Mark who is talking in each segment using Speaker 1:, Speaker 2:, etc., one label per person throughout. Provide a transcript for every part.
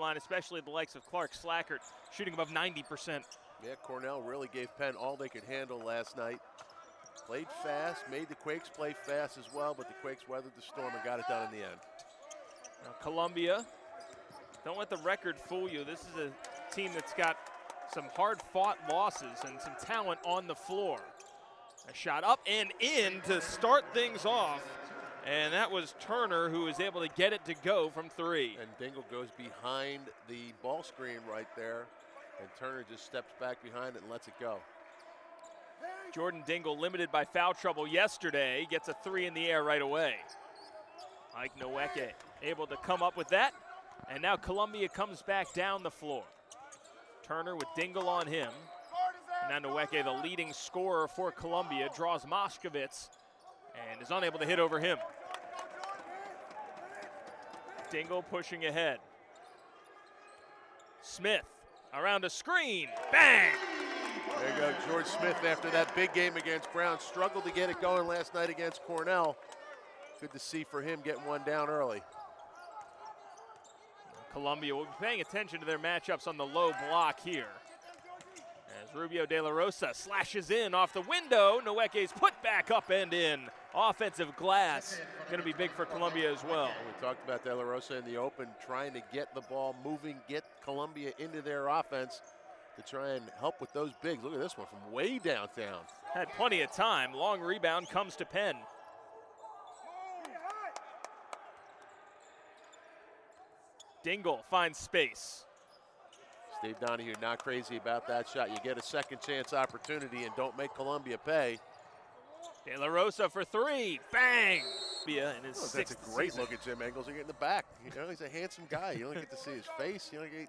Speaker 1: line, especially the likes of Clark Slackert, shooting above 90%.
Speaker 2: Yeah, Cornell really gave Penn all they could handle last night. Played fast, made the Quakes play fast as well, but the Quakes weathered the storm and got it done in the end.
Speaker 1: Now Columbia, don't let the record fool you. This is a team that's got some hard-fought losses and some talent on the floor. A shot up and in to start things off, and that was Turner who was able to get it to go from 3.
Speaker 2: And Dingle goes behind the ball screen right there, and Turner just steps back behind it and lets it go.
Speaker 1: Jordan Dingle, limited by foul trouble yesterday, gets a 3 in the air right away. Mike Noweke able to come up with that, and now Columbia comes back down the floor. Turner with Dingle on him. And now Noweke, the leading scorer for Columbia, draws Moskowitz and is unable to hit over him. Dingle pushing ahead. Smith around a screen, bang!
Speaker 2: There you go, George Smith after that big game against Brown. Struggled to get it going last night against Cornell. Good to see for him getting one down early.
Speaker 1: Columbia will be paying attention to their matchups on the low block here. As Rubio De La Rosa slashes in off the window, Noweke's put back up and in. Offensive glass, going to be big for Columbia as well.
Speaker 2: We talked about De La Rosa in the open, trying to get the ball moving, get Columbia into their offense to try and help with those bigs. Look at this one from way downtown.
Speaker 1: Had plenty of time. Long rebound comes to Penn. Dingle finds space.
Speaker 2: Steve Donahue not crazy about that shot. You get a second chance opportunity and don't make Columbia pay.
Speaker 1: De La Rosa for 3, bang! In his
Speaker 2: That's a
Speaker 1: sixth
Speaker 2: great
Speaker 1: season.
Speaker 2: look at Jim Engles. You get in the back. You know, he's a handsome guy. You don't get to see his face. You don't get,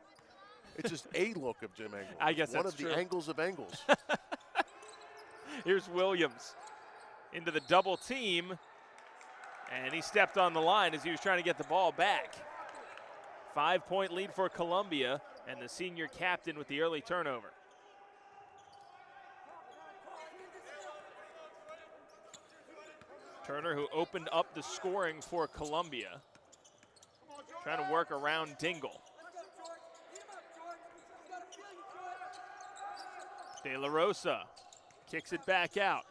Speaker 2: it's just a look of Jim Engles.
Speaker 1: I guess
Speaker 2: one
Speaker 1: that's
Speaker 2: of
Speaker 1: true.
Speaker 2: the angles of Engles.
Speaker 1: Here's Williams into the double team, and he stepped on the line as he was trying to get the ball back. 5-point lead for Columbia, and the senior captain with the early turnover. Turner, who opened up the scoring for Columbia, trying to work around Dingle. De La Rosa kicks it back out.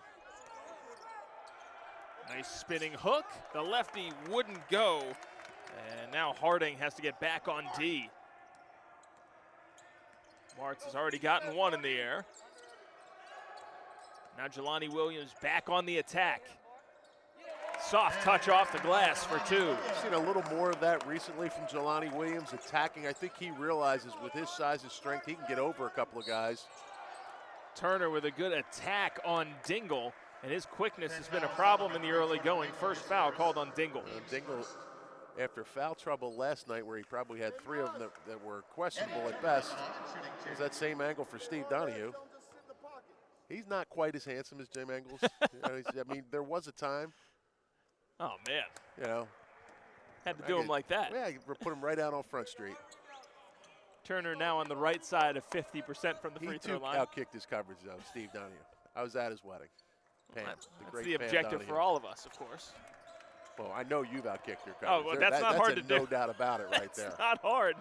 Speaker 1: Nice spinning hook. The lefty wouldn't go. And now Harding has to get back on D. Martz has already gotten one in the air. Now Jelani Williams back on the attack. Soft touch off the glass for 2.
Speaker 2: I've seen a little more of that recently from Jelani Williams attacking. I think he realizes with his size and strength, he can get over a couple of guys.
Speaker 1: Turner with a good attack on Dingle, and his quickness has been a problem in the early going. First foul called on Dingle.
Speaker 2: Dingle, after foul trouble last night, where he probably had 3 of them that were questionable at best, was that same angle for Steve Donahue. He's not quite as handsome as Jim Engles. I mean, there was a time.
Speaker 1: Oh, man.
Speaker 2: You know.
Speaker 1: Had to do him like that.
Speaker 2: Yeah, you put him right out on Front Street.
Speaker 1: Turner now on the right side of 50% from the free throw line.
Speaker 2: He outkicked his coverage, though, Steve Donahue. I was at his wedding. Pam,
Speaker 1: That's the objective for all of us, of course.
Speaker 2: Well, I know you've outkicked your coverage.
Speaker 1: Oh, well, that's not hard to do.
Speaker 2: No doubt about it right there.
Speaker 1: That's not hard.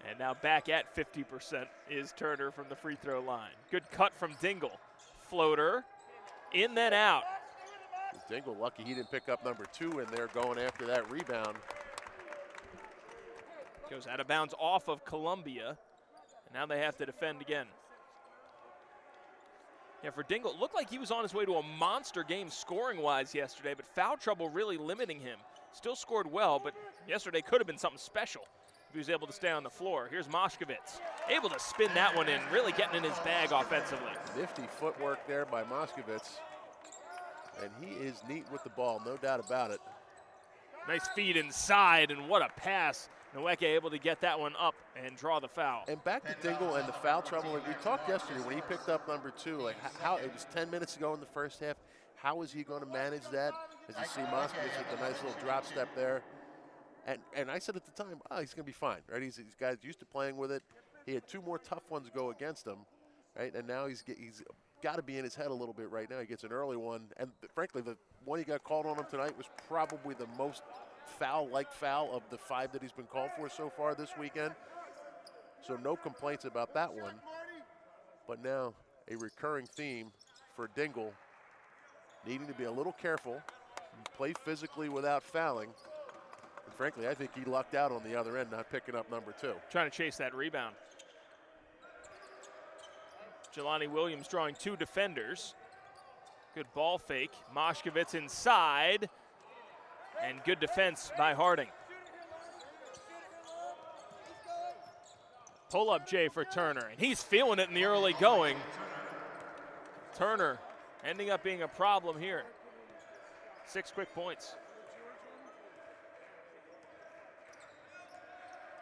Speaker 1: And now back at 50% is Turner from the free throw line. Good cut from Dingle. Floater, in then out.
Speaker 2: Dingle lucky he didn't pick up number 2 in there going after that rebound.
Speaker 1: Goes out of bounds off of Columbia, and now they have to defend again. Yeah, for Dingle, it looked like he was on his way to a monster game scoring-wise yesterday, but foul trouble really limiting him. Still scored well, but yesterday could have been something special if he was able to stay on the floor. Here's Moskowitz, able to spin that one in, really getting in his bag offensively.
Speaker 2: Nifty footwork there by Moskowitz, and he is neat with the ball, no doubt about it.
Speaker 1: Nice feed inside, and what a pass. Noweke able to get that one up and draw the foul.
Speaker 2: And back to Dingle and the foul trouble. Like we talked yesterday when he picked up number 2, like how it was 10 minutes ago in the first half. How is he going to manage that? As you see Moskowitz with the nice little drop step there. And I said at the time, oh, he's going to be fine, right? He's guys used to playing with it. He had 2 more tough ones go against him, right? And now he's got to be in his head a little bit right now. He gets an early one. And frankly, the one he got called on him tonight was probably the most foul-like foul of the 5 that he's been called for so far this weekend. So no complaints about that one. But now a recurring theme for Dingle, needing to be a little careful and play physically without fouling. And frankly, I think he lucked out on the other end, not picking up number 2.
Speaker 1: Trying to chase that rebound. Jelani Williams drawing 2 defenders. Good ball fake. Moshkovitz inside. And good defense by Harding. Pull-up J for Turner, and he's feeling it in the early going. Turner ending up being a problem here. 6 quick points.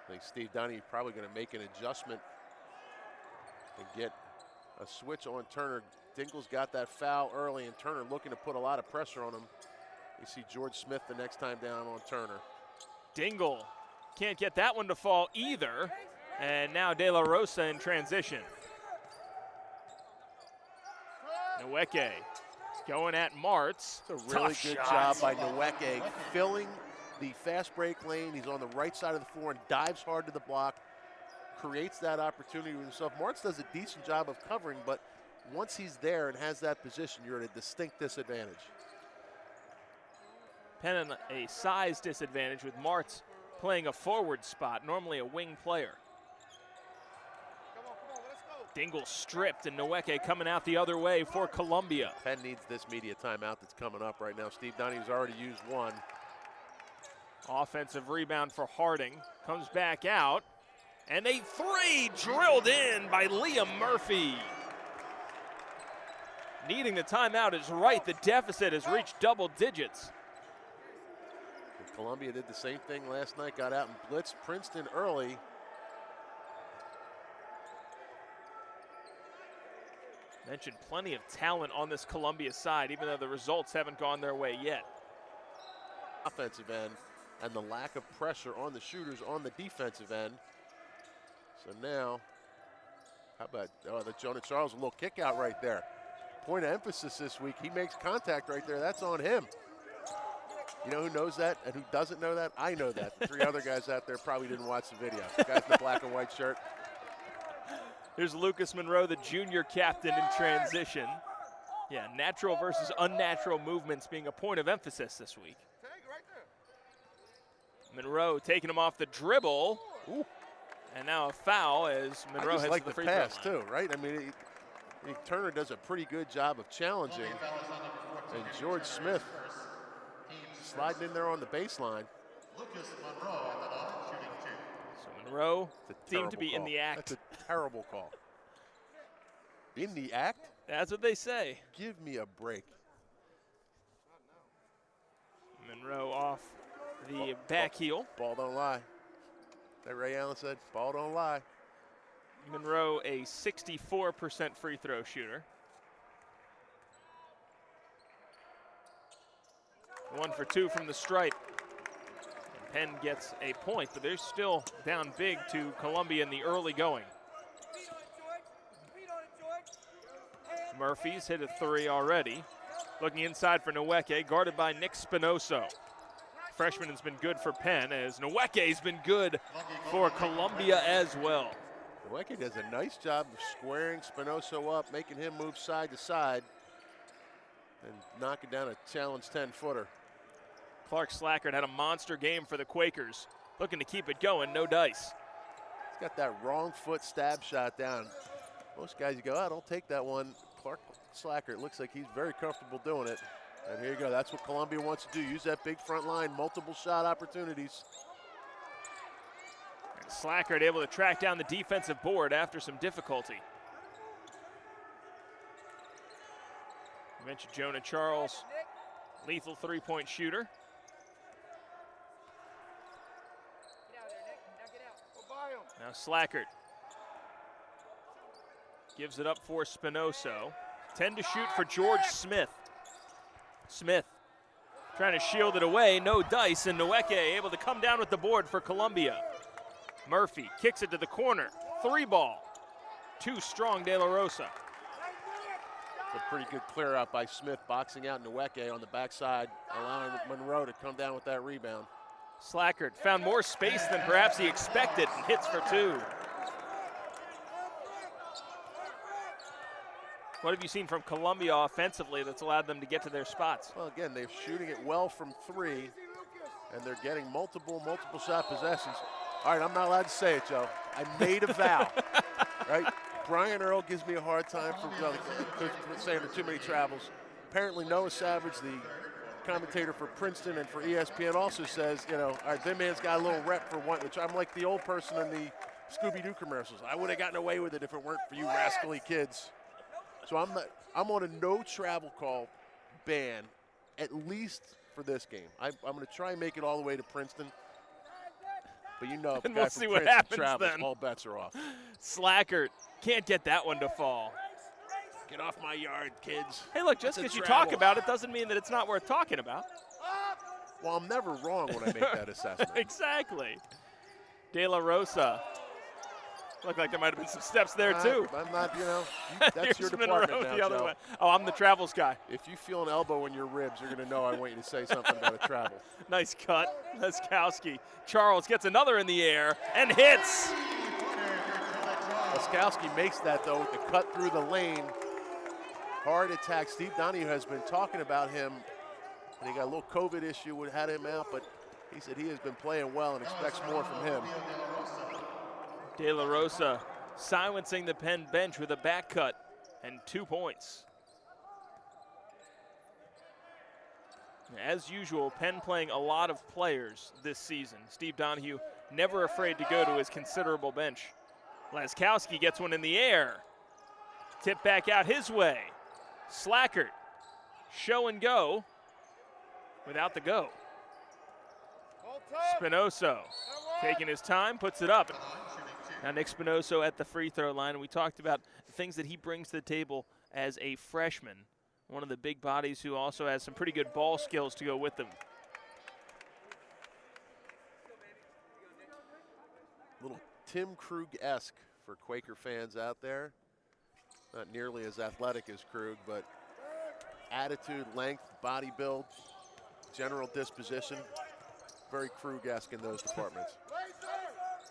Speaker 2: I think Steve Donnie probably going to make an adjustment and get a switch on Turner. Dingle's got that foul early, and Turner looking to put a lot of pressure on him. You see George Smith the next time down on Turner.
Speaker 1: Dingle can't get that one to fall either. And now De La Rosa in transition. Nweke going at Martz.
Speaker 2: It's a really good job by Nweke, filling the fast break lane. He's on the right side of the floor and dives hard to the block, creates that opportunity with himself. Martz does a decent job of covering, but once he's there and has that position, you're at a distinct disadvantage.
Speaker 1: Penn in a size disadvantage with Martz playing a forward spot, normally a wing player. Dingle stripped, and Nweke coming out the other way for Columbia.
Speaker 2: Penn needs this media timeout that's coming up right now. Steve Donnie's already used one.
Speaker 1: Offensive rebound for Harding. Comes back out. And a 3 drilled in by Liam Murphy. Needing the timeout is right. The deficit has reached double digits.
Speaker 2: And Columbia did the same thing last night. Got out and blitzed Princeton early.
Speaker 1: Mentioned plenty of talent on this Columbia side, even though the results haven't gone their way yet.
Speaker 2: Offensive end and the lack of pressure on the shooters on the defensive end. So now, how about the Jonah Charles, a little kick out right there. Point of emphasis this week, he makes contact right there, that's on him. You know who knows that and who doesn't know that? I know that. The 3 other guys out there probably didn't watch the video. The guy's in the black and white shirt.
Speaker 1: Here's Lucas Monroe, the junior captain in transition. Yeah, natural versus unnatural movements being a point of emphasis this week. Monroe taking him off the dribble.
Speaker 2: Ooh.
Speaker 1: And now a foul as Monroe heads
Speaker 2: like
Speaker 1: to the free
Speaker 2: pass
Speaker 1: throw line.
Speaker 2: too, right? I mean, Turner does a pretty good job of challenging. And George Smith sliding in there on the baseline.
Speaker 3: Lucas Monroe on the ball, shooting 2.
Speaker 1: So Monroe seemed to be in the act.
Speaker 2: That's a terrible call. In the act?
Speaker 1: That's what they say.
Speaker 2: Give me a break.
Speaker 1: Monroe off the back heel.
Speaker 2: Ball don't lie. That Ray Allen said, ball don't lie.
Speaker 1: Monroe a 64% free throw shooter. 1 for 2 from the stripe. And Penn gets a point, but they're still down big to Columbia in the early going. Murphy's hit a 3 already. Looking inside for Nweke, guarded by Nick Spinoso. Freshman has been good for Penn, as Nweke's been good for Columbia as well.
Speaker 2: Nweke does a nice job of squaring Spinoso up, making him move side to side, and knocking down a challenge 10-footer.
Speaker 1: Clark Slackard had a monster game for the Quakers. Looking to keep it going, no dice.
Speaker 2: He's got that wrong foot stab shot down. Most guys, you go, oh, don't take that one. Clark Slacker, it looks like he's very comfortable doing it. And here you go, that's what Columbia wants to do. Use that big front line, multiple shot opportunities.
Speaker 1: And Slackard able to track down the defensive board after some difficulty. You mentioned Jonah Charles, lethal 3-point shooter. Now Slackard gives it up for Spinoso. 10 to shoot for George Smith. Smith trying to shield it away, no dice, and Nweke able to come down with the board for Columbia. Murphy kicks it to the corner, 3 ball. Too strong De La Rosa.
Speaker 2: It's a pretty good clear out by Smith, boxing out Nweke on the backside, allowing Monroe to come down with that rebound.
Speaker 1: Slackert found more space than perhaps he expected and hits for 2. What have you seen from Columbia offensively that's allowed them to get to their spots?
Speaker 2: Well, again, they're shooting it well from 3, and they're getting multiple shot possessions. All right, I'm not allowed to say it, Joe. I made a vow, right? Brian Earl gives me a hard time for saying there are too many travels. Apparently, Noah Savage, the commentator for Princeton and for ESPN, also says, you know, all right, that man's got a little rep for one. I'm like the old person in the Scooby-Doo commercials. I would have gotten away with it if it weren't for you rascally kids. So I'm on a no travel call ban, at least for this game. I'm going to try and make it all the way to Princeton. But you know,
Speaker 1: and we'll see what happens
Speaker 2: travels,
Speaker 1: then.
Speaker 2: All bets are off.
Speaker 1: Slackert can't get that one to fall.
Speaker 2: Get off my yard, kids.
Speaker 1: Hey, look, just because you talk about it doesn't mean that it's not worth talking about.
Speaker 2: Well, I'm never wrong when I make that assessment.
Speaker 1: Exactly. De La Rosa. Looked like there might have been some steps there, too.
Speaker 2: I'm not, you know, that's your department now,
Speaker 1: the other
Speaker 2: Joe.
Speaker 1: way. Oh, I'm the travels guy.
Speaker 2: If you feel an elbow in your ribs, you're going to know I want you to say something about a travel.
Speaker 1: Nice cut. Laskowski. Charles gets another in the air and hits.
Speaker 2: Laskowski makes that, though, with the cut through the lane. Hard attack. Steve Donahue has been talking about him, and he got a little COVID issue, had him out, but he said he has been playing well and expects more from him.
Speaker 1: De La Rosa silencing the Penn bench with a back cut and 2 points. As usual, Penn playing a lot of players this season. Steve Donahue never afraid to go to his considerable bench. Laskowski gets one in the air. Tip back out his way. Slackert, show and go without the go. Spinoso taking his time, puts it up. Now Nick Spinoso at the free throw line, and we talked about the things that he brings to the table as a freshman. One of the big bodies who also has some pretty good ball skills to go with them.
Speaker 2: Little Tim Krug-esque for Quaker fans out there. Not nearly as athletic as Krug, but attitude, length, body build, general disposition. Very Krug-esque in those departments.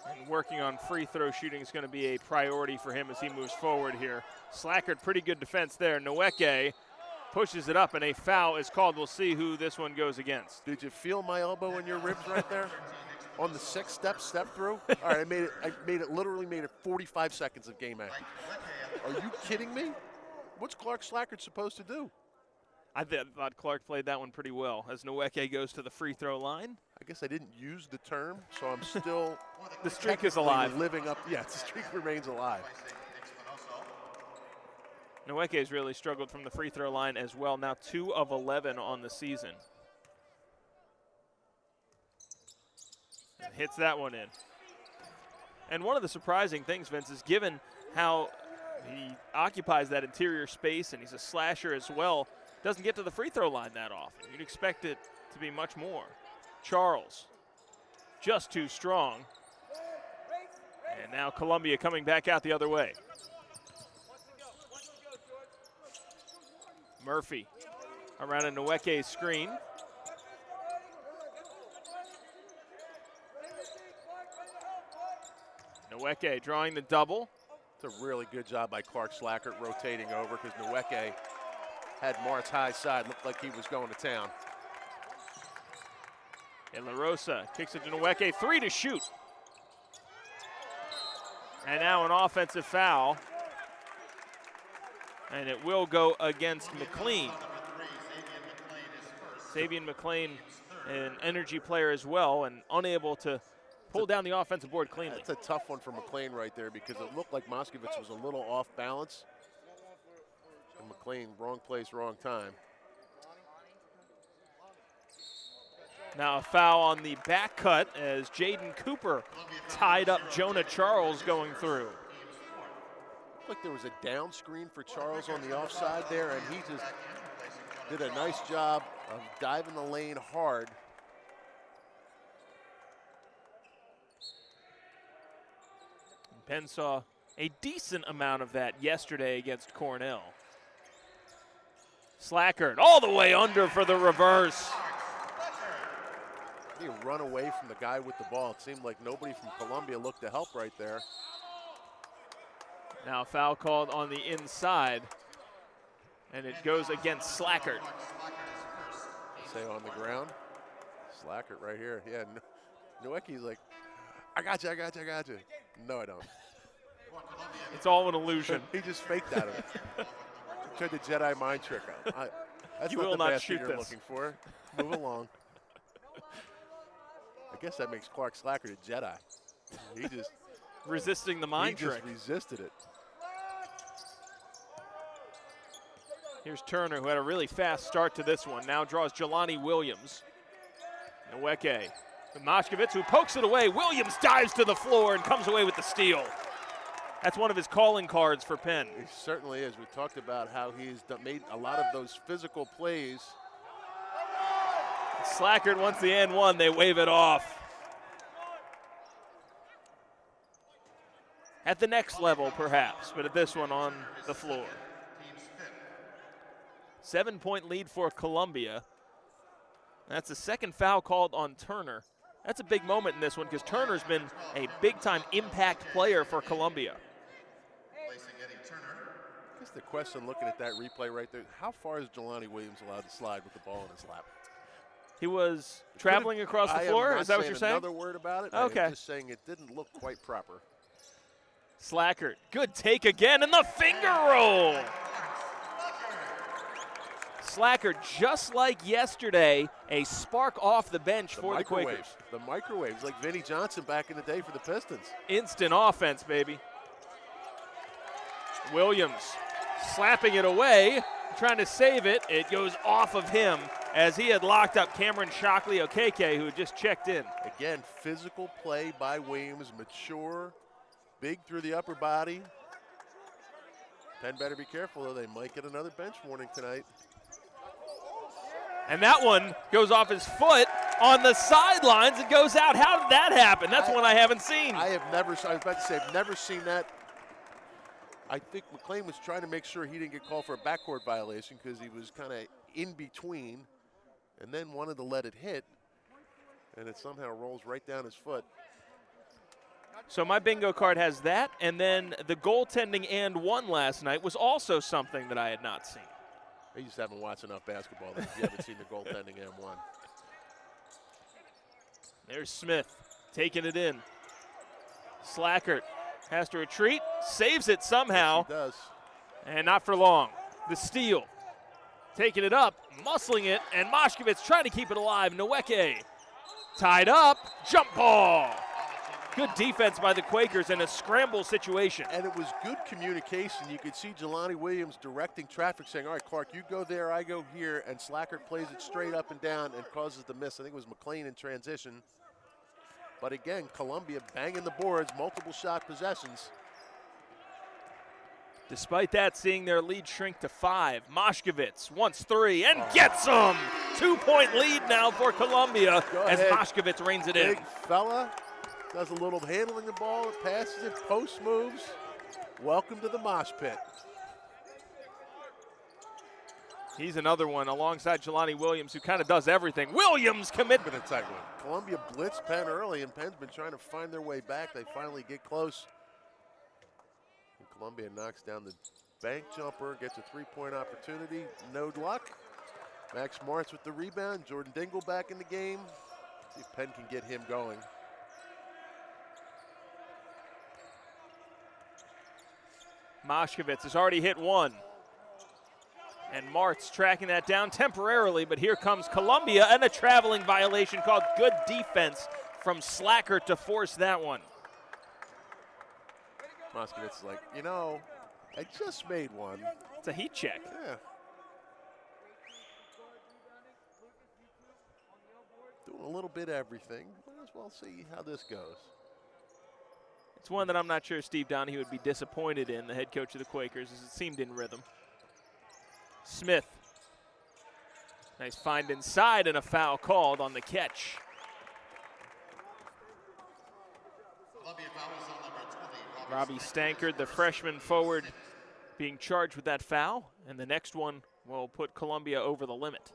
Speaker 1: And working on free throw shooting is going to be a priority for him as he moves forward here. Slackert, pretty good defense there. Nweke pushes it up, and a foul is called. We'll see who this one goes against.
Speaker 2: Did you feel my elbow in your ribs right there? On the 6-step step through? All right, literally made it 45 seconds of game action. Are you kidding me? What's Clark Slackert supposed to do?
Speaker 1: I thought Clark played that one pretty well as Nweke goes to the free throw line.
Speaker 2: I guess I didn't use the term, so I'm still
Speaker 1: the streak is alive.
Speaker 2: Living up, yes, the streak remains alive.
Speaker 1: Nweke has really struggled from the free throw line as well. Now 2 of 11 on the season. And hits that one in. And one of the surprising things, Vince, is given how he occupies that interior space and he's a slasher as well, doesn't get to the free throw line that often. You'd expect it to be much more. Charles, just too strong. And now Columbia coming back out the other way. Murphy around a Nweke screen. Nweke drawing the double.
Speaker 2: It's a really good job by Clark Slackert rotating over because Nweke had Mart's high side, looked like he was going to town.
Speaker 1: And La Rosa kicks it to Nweke, 3 to shoot. And now an offensive foul. And it will go against McLean. Savion McLean, an energy player as well, and unable to pull down the offensive board cleanly.
Speaker 2: That's a tough one for McLean right there because it looked like Moskowitz was a little off balance. And McLean, wrong place, wrong time.
Speaker 1: Now a foul on the back cut as Jaden Cooper tied up Jonah Charles going through.
Speaker 2: Looked like there was a down screen for Charles on the offside there, and he just did a nice job of diving the lane hard.
Speaker 1: Penn saw a decent amount of that yesterday against Cornell. Slackert all the way under for the reverse.
Speaker 2: He run away from the guy with the ball. It seemed like nobody from Columbia looked to help right there.
Speaker 1: Now foul called on the inside, and it goes against Slackert.
Speaker 2: Say on the ground. Slackert right here. Yeah, Nowicki's like, I got you. No, I don't.
Speaker 1: It's all an illusion.
Speaker 2: He just faked out of it. Tried the Jedi mind trick on. That's
Speaker 1: You
Speaker 2: not
Speaker 1: will
Speaker 2: the
Speaker 1: not
Speaker 2: basket
Speaker 1: shoot
Speaker 2: you're
Speaker 1: this.
Speaker 2: looking for. Move along. I guess that makes Clark Slackert a Jedi. He just
Speaker 1: Resisting the mind trick.
Speaker 2: He just resisted it.
Speaker 1: Here's Turner, who had a really fast start to this one. Now draws Jelani Williams. Nweke. Moshkevitz, who pokes it away. Williams dives to the floor and comes away with the steal. That's one of his calling cards for Penn.
Speaker 2: He certainly is. We talked about how he's made a lot of those physical plays.
Speaker 1: Slackert wants the and one. They wave it off. At the next level, perhaps, but at this one on the floor. 7-point lead for Columbia. That's the second foul called on Turner. That's a big moment in this one because Turner's been a big-time impact player for Columbia.
Speaker 2: I guess the question looking at that replay right there, how far is Jelani Williams allowed to slide with the ball in his lap?
Speaker 1: He was traveling across the floor? Is that what you're saying?
Speaker 2: Another word about it.
Speaker 1: Okay.
Speaker 2: I'm just saying it didn't look quite proper.
Speaker 1: Slackert, good take again, and the finger roll. Slackert, just like yesterday, a spark off the bench for the Quakers.
Speaker 2: The microwaves, like Vinnie Johnson back in the day for the Pistons.
Speaker 1: Instant offense, baby. Williams slapping it away, trying to save it. It goes off of him as he had locked up Cameron Shockley-Okeke, who had just checked in.
Speaker 2: Again, physical play by Williams, mature, big through the upper body. Penn better be careful, though. They might get another bench warning tonight.
Speaker 1: And that one goes off his foot on the sidelines. It goes out. How did that happen? That's one I haven't seen.
Speaker 2: I was about to say, I've never seen that. I think McLean was trying to make sure he didn't get called for a backcourt violation because he was kind of in between and then wanted to let it hit, and it somehow rolls right down his foot.
Speaker 1: So my bingo card has that, and then the goaltending and one last night was also something that I had not seen.
Speaker 2: I just haven't watched enough basketball that you haven't seen the goaltending and one.
Speaker 1: There's Smith taking it in. Slackert has to retreat, saves it somehow.
Speaker 2: Yes, he does.
Speaker 1: And not for long. The steal. Taking it up, muscling it, and Moshkevitz trying to keep it alive. Nweke tied up, jump ball. Good defense by the Quakers in a scramble situation.
Speaker 2: And it was good communication. You could see Jelani Williams directing traffic, saying, all right, Clark, you go there, I go here, and Slackert plays it straight up and down and causes the miss. I think it was McLean in transition. But again, Columbia banging the boards, multiple shot possessions.
Speaker 1: Despite that, seeing their lead shrink to 5. Moshkevitz wants 3 and gets them. 2-point lead now for Columbia as Moshkevitz reins it in.
Speaker 2: Big fella, does a little handling the ball, passes it, post moves. Welcome to the mosh pit.
Speaker 1: He's another one alongside Jelani Williams who kind of does everything. Williams commit.
Speaker 2: Been a tight one. Columbia blitzed Penn early, and Penn's been trying to find their way back. They finally get close. And Columbia knocks down the bank jumper, gets a three-point opportunity. No luck. Max Martz with the rebound. Jordan Dingle back in the game. See if Penn can get him going.
Speaker 1: Moshkevitz has already hit 1. And Martz tracking that down temporarily, but here comes Columbia and a traveling violation called. Good defense from Slackert to force that one.
Speaker 2: Moskowitz is like, you know, I just made one.
Speaker 1: It's a heat check.
Speaker 2: Yeah. Doing a little bit of everything. Might as well see how this goes.
Speaker 1: It's one that I'm not sure Steve Donahue would be disappointed in, the head coach of the Quakers, as it seemed in rhythm. Smith. Nice find inside and a foul called on the catch. Robbie Stankard, the freshman forward, being charged with that foul, and the next one will put Columbia over the limit.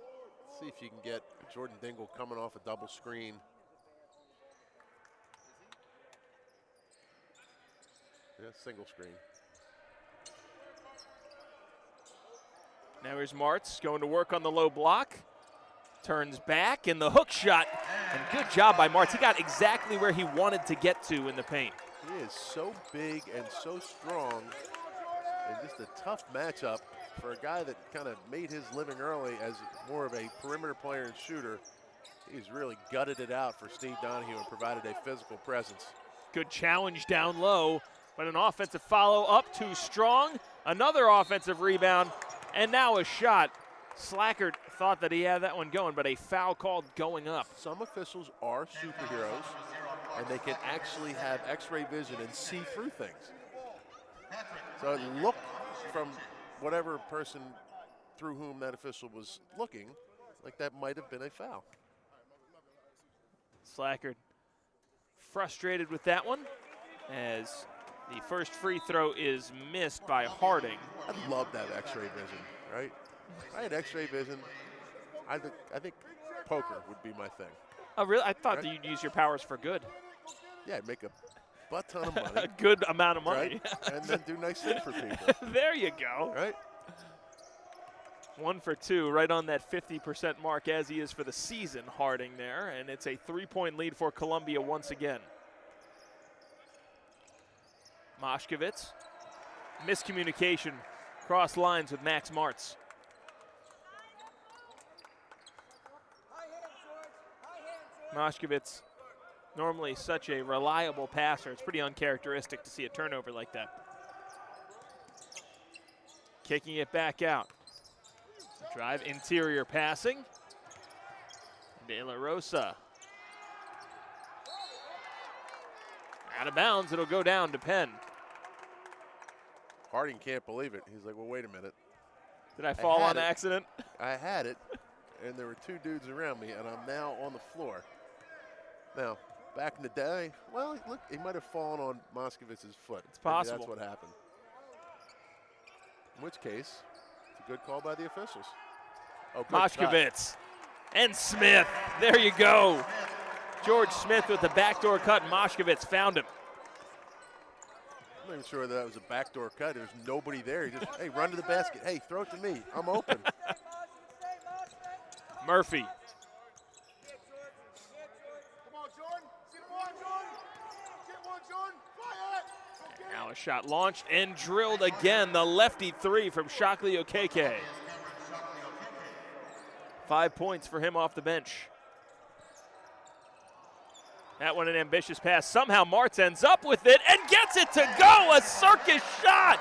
Speaker 2: Let's see if you can get Jordan Dingle coming off a double screen Yeah, single screen.
Speaker 1: Now here's Martz going to work on the low block. Turns back, and the hook shot. And good job by Martz. He got exactly where he wanted to get to in the paint.
Speaker 2: He is so big and so strong, and just a tough matchup for a guy that kind of made his living early as more of a perimeter player and shooter. He's really gutted it out for Steve Donahue and provided a physical presence.
Speaker 1: Good challenge down low, but an offensive follow-up too strong. Another offensive rebound, and now a shot. Slackert thought that he had that one going, but a foul called going up.
Speaker 2: Some officials are superheroes, and they can actually have x-ray vision and see through things. So it looked from whatever person through whom that official was looking like that might have been a foul.
Speaker 1: Slackert frustrated with that one as the first free throw is missed by Harding.
Speaker 2: I'd love to have x-ray vision, right? If I had x-ray vision, I think poker would be my thing.
Speaker 1: Oh, really? I thought
Speaker 2: Right?
Speaker 1: that you'd use your powers for good.
Speaker 2: Yeah, I'd make a butt ton of
Speaker 1: A
Speaker 2: money,
Speaker 1: good amount of money.
Speaker 2: right? And then do nice things for people,
Speaker 1: There you go.
Speaker 2: right?
Speaker 1: 1 for 2, right on that 50% mark as he is for the season, Harding there. And it's a 3-point lead for Columbia once again. Moshkovitz, miscommunication, cross lines with Max Martz. Moshkovitz, normally such a reliable passer. It's pretty uncharacteristic to see a turnover like that. Kicking it back out. Drive interior passing. De La Rosa. Out of bounds, it'll go down to Penn.
Speaker 2: Harding can't believe it. He's like, well, wait a minute.
Speaker 1: Did I fall
Speaker 2: had
Speaker 1: on
Speaker 2: it.
Speaker 1: accident?
Speaker 2: I had it, and there were two dudes around me, and I'm now on the floor. Now, back in the day, well, look, he might have fallen on Moskovitz's foot.
Speaker 1: It's
Speaker 2: Maybe
Speaker 1: possible.
Speaker 2: that's what happened. In which case, it's a good call by the officials. Oh, good shot.
Speaker 1: Moshkovitz and Smith. There you go. George Smith with the backdoor cut. Moshkovitz found him.
Speaker 2: I'm not even sure that was a backdoor cut. There's nobody there. He just, hey, run to the basket. Hey, throw it to me. I'm open.
Speaker 1: Murphy. Now a shot launched and drilled again. The lefty three from Shockley Okeke. 5 points for him off the bench. That one an ambitious pass. Somehow Martz ends up with it and gets it to go. A circus shot.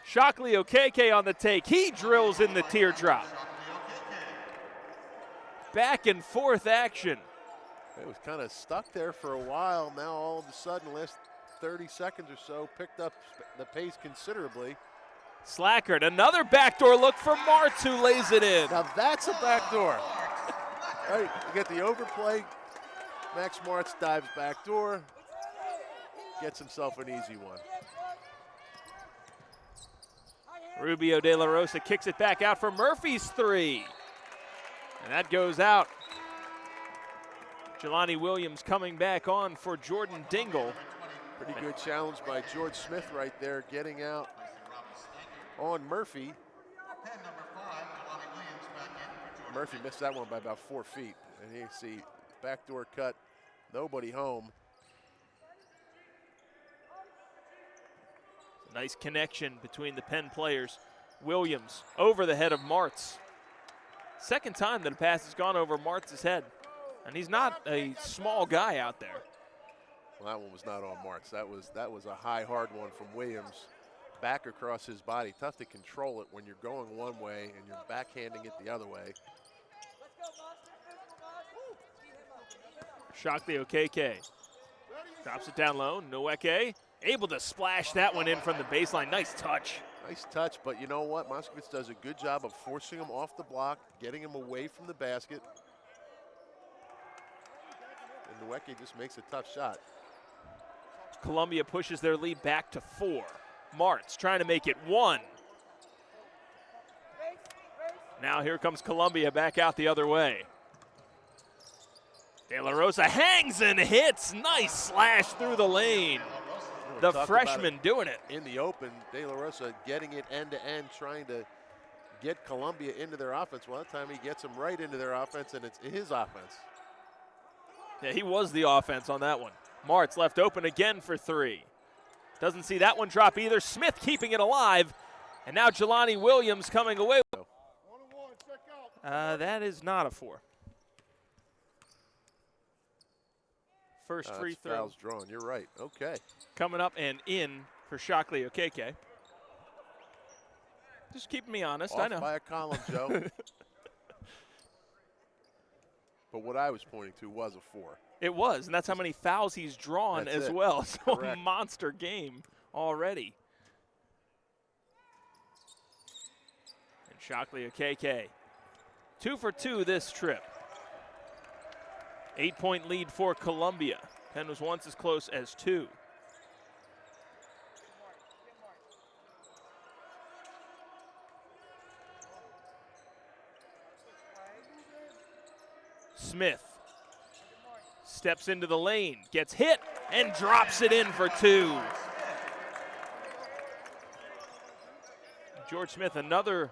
Speaker 1: Shockley Okeke on the take. He drills in the teardrop. Back and forth action.
Speaker 2: It was kind of stuck there for a while. Now all of a sudden, last 30 seconds or so, picked up the pace considerably.
Speaker 1: Slackert, another backdoor look for Martz, who lays it in.
Speaker 2: Now that's a backdoor. Right, you get the overplay. Max Martz dives backdoor, gets himself an easy one.
Speaker 1: Rubio De La Rosa kicks it back out for Murphy's three. And that goes out. Jelani Williams coming back on for Jordan Dingle.
Speaker 2: Pretty good challenge by George Smith right there, getting out on Murphy. Murphy missed that one by about 4 feet. And you see backdoor cut, nobody home.
Speaker 1: Nice connection between the Penn players. Williams over the head of Martz. Second time that a pass has gone over Martz's head. And he's not a small guy out there.
Speaker 2: Well, that one was not on Martz. That was a high, hard one from Williams. Back across his body. Tough to control it when you're going one way and you're backhanding it the other way.
Speaker 1: Shockley Okeke drops it down low. Nweke able to splash that one in from the baseline. Nice touch.
Speaker 2: Nice touch, but you know what? Moskowitz does a good job of forcing him off the block, getting him away from the basket. And Nweke just makes a tough shot.
Speaker 1: Columbia pushes their lead back to 4. Martz trying to make it 1. Now here comes Columbia back out the other way. De La Rosa hangs and hits. Nice slash through the lane. The freshman doing it.
Speaker 2: In the open, De La Rosa getting it end to end, trying to get Columbia into their offense. One time he gets them right into their offense, and it's his offense.
Speaker 1: Yeah, he was the offense on that one. Martz left open again for three. Doesn't see that one drop either. Smith keeping it alive. And now Jelani Williams coming away. That is not a 4. First free throw.
Speaker 2: Fouls drawn. You're right. Okay.
Speaker 1: Coming up and in for Shockley Okeke. Just keeping me honest. I know.
Speaker 2: Off by a column, Joe. But what I was pointing to was a 4.
Speaker 1: It was, and that's how many fouls he's drawn as well. So
Speaker 2: Correct.
Speaker 1: a monster game already. And Shockley Okeke, 2 for 2 this trip. 8-point lead for Columbia. Penn was once as close as 2. Smith steps into the lane, gets hit, and drops it in for 2. George Smith, another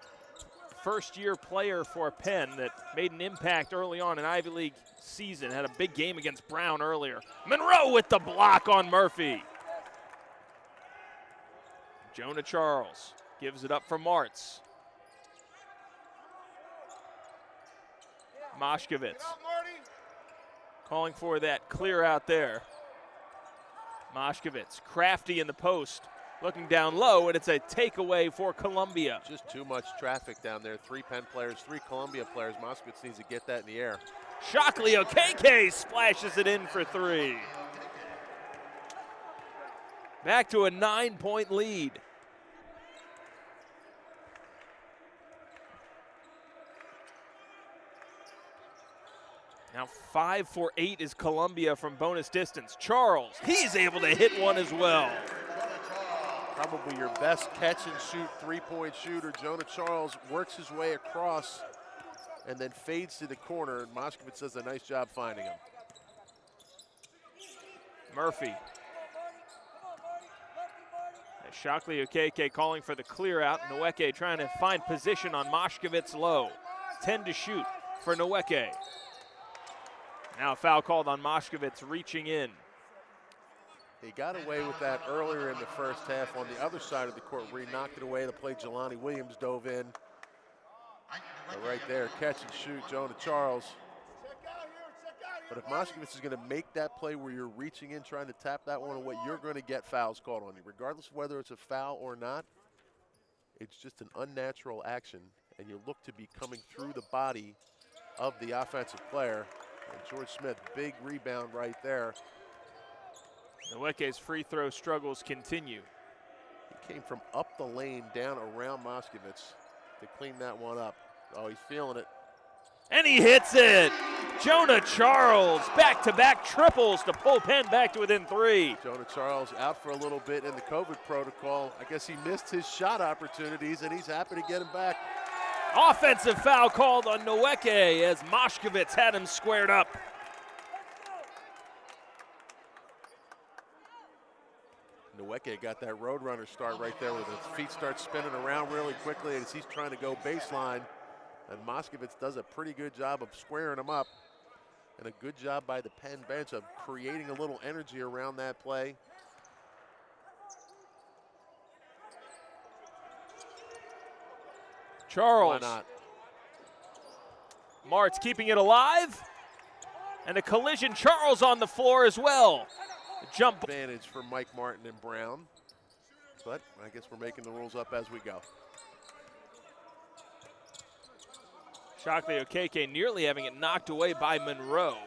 Speaker 1: first-year player for Penn that made an impact early on in Ivy League season. Had a big game against Brown earlier. Monroe with the block on Murphy. Jonah Charles gives it up for Martz. Moshkovitz calling for that clear out there. Moshkovitz, crafty in the post, looking down low, and it's a takeaway for Columbia.
Speaker 2: Just too much traffic down there. 3 Penn players, 3 Columbia players. Moskowitz needs to get that in the air.
Speaker 1: Shockley Okeke splashes it in for 3. Back to a 9-point lead. Now 5 for 8 is Columbia from bonus distance. Charles, he's able to hit one as well.
Speaker 2: Probably your best catch and shoot 3-point shooter. Jonah Charles works his way across and then fades to the corner, and Moskowitz does a nice job finding him.
Speaker 1: Murphy. Shockley Okeke calling for the clear out. Nweke trying to find position on Moshkovitz low. 10 to shoot for Nweke. Now a foul called on Moshkovitz reaching in.
Speaker 2: He got away with that earlier in the first half on the other side of the court where he knocked it away. The play Jelani Williams dove in. But right there, catch and shoot, Jonah Charles. But if Moskowitz is going to make that play where you're reaching in, trying to tap that one away, you're going to get fouls called on you. Regardless of whether it's a foul or not, it's just an unnatural action, and you look to be coming through the body of the offensive player. And George Smith, big rebound right there.
Speaker 1: Nweke's free throw struggles continue.
Speaker 2: He came from up the lane down around Moskowitz to clean that one up. Oh, he's feeling it.
Speaker 1: And he hits it. Jonah Charles, back-to-back triples to pull Penn back to within 3.
Speaker 2: Jonah Charles out for a little bit in the COVID protocol. I guess he missed his shot opportunities, and he's happy to get him back.
Speaker 1: Offensive foul called on Nweke as Moshkovitz had him squared up.
Speaker 2: Nweke got that roadrunner start right there where his feet start spinning around really quickly as he's trying to go baseline. And Moskowitz does a pretty good job of squaring him up. And a good job by the Penn bench of creating a little energy around that play.
Speaker 1: Charles.
Speaker 2: Why not?
Speaker 1: Martz keeping it alive. And a collision. Charles on the floor as well. Jump.
Speaker 2: Advantage for Mike Martin and Brown. But I guess we're making the rules up as we go.
Speaker 1: Shockley Okeke nearly having it knocked away by Monroe.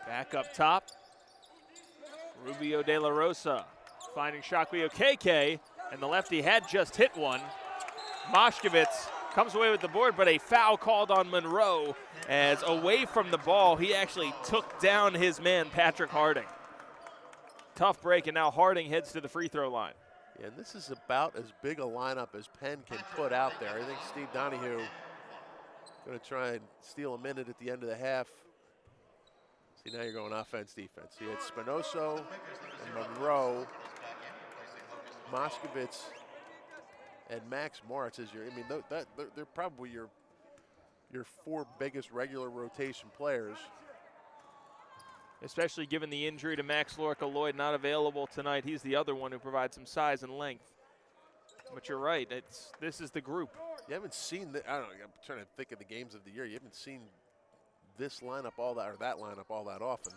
Speaker 1: Back up top. Rubio De La Rosa finding Shockley Okeke, and the lefty had just hit one. Moshkovitz comes away with the board, but a foul called on Monroe as away from the ball, he actually took down his man, Patrick Harding. Tough break, and now Harding heads to the free throw line.
Speaker 2: Yeah, and this is about as big a lineup as Penn can put out there. I think Steve Donahue Going to try and steal a minute at the end of the half. See, now you're going offense, defense. You had Spinoso and Monroe, Moskowitz, and Max Moritz as your. I mean, they're probably your four biggest regular rotation players.
Speaker 1: Especially given the injury to Max Lorca-Lloyd, not available tonight. He's the other one who provides some size and length. But you're right, this is the group.
Speaker 2: You haven't seen, I don't know, I'm trying to think of the games of the year. You haven't seen this lineup all that, or that lineup all that often.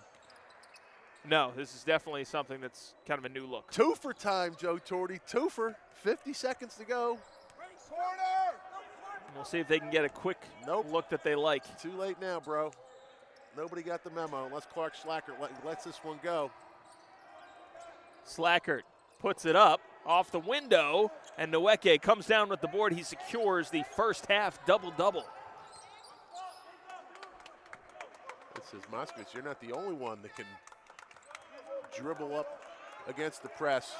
Speaker 1: No, this is definitely something that's kind of a new look.
Speaker 2: Twofer time, Joe Torti, twofer, 50 seconds to go.
Speaker 1: We'll see if they can get a quick look that they like.
Speaker 2: Too late now, bro. Nobody got the memo unless Clark Slackert lets this one go.
Speaker 1: Slackert puts it up off the window, and Nweke comes down with the board. He secures the first half double-double.
Speaker 2: This is Moskowitz. You're not the only one that can dribble up against the press.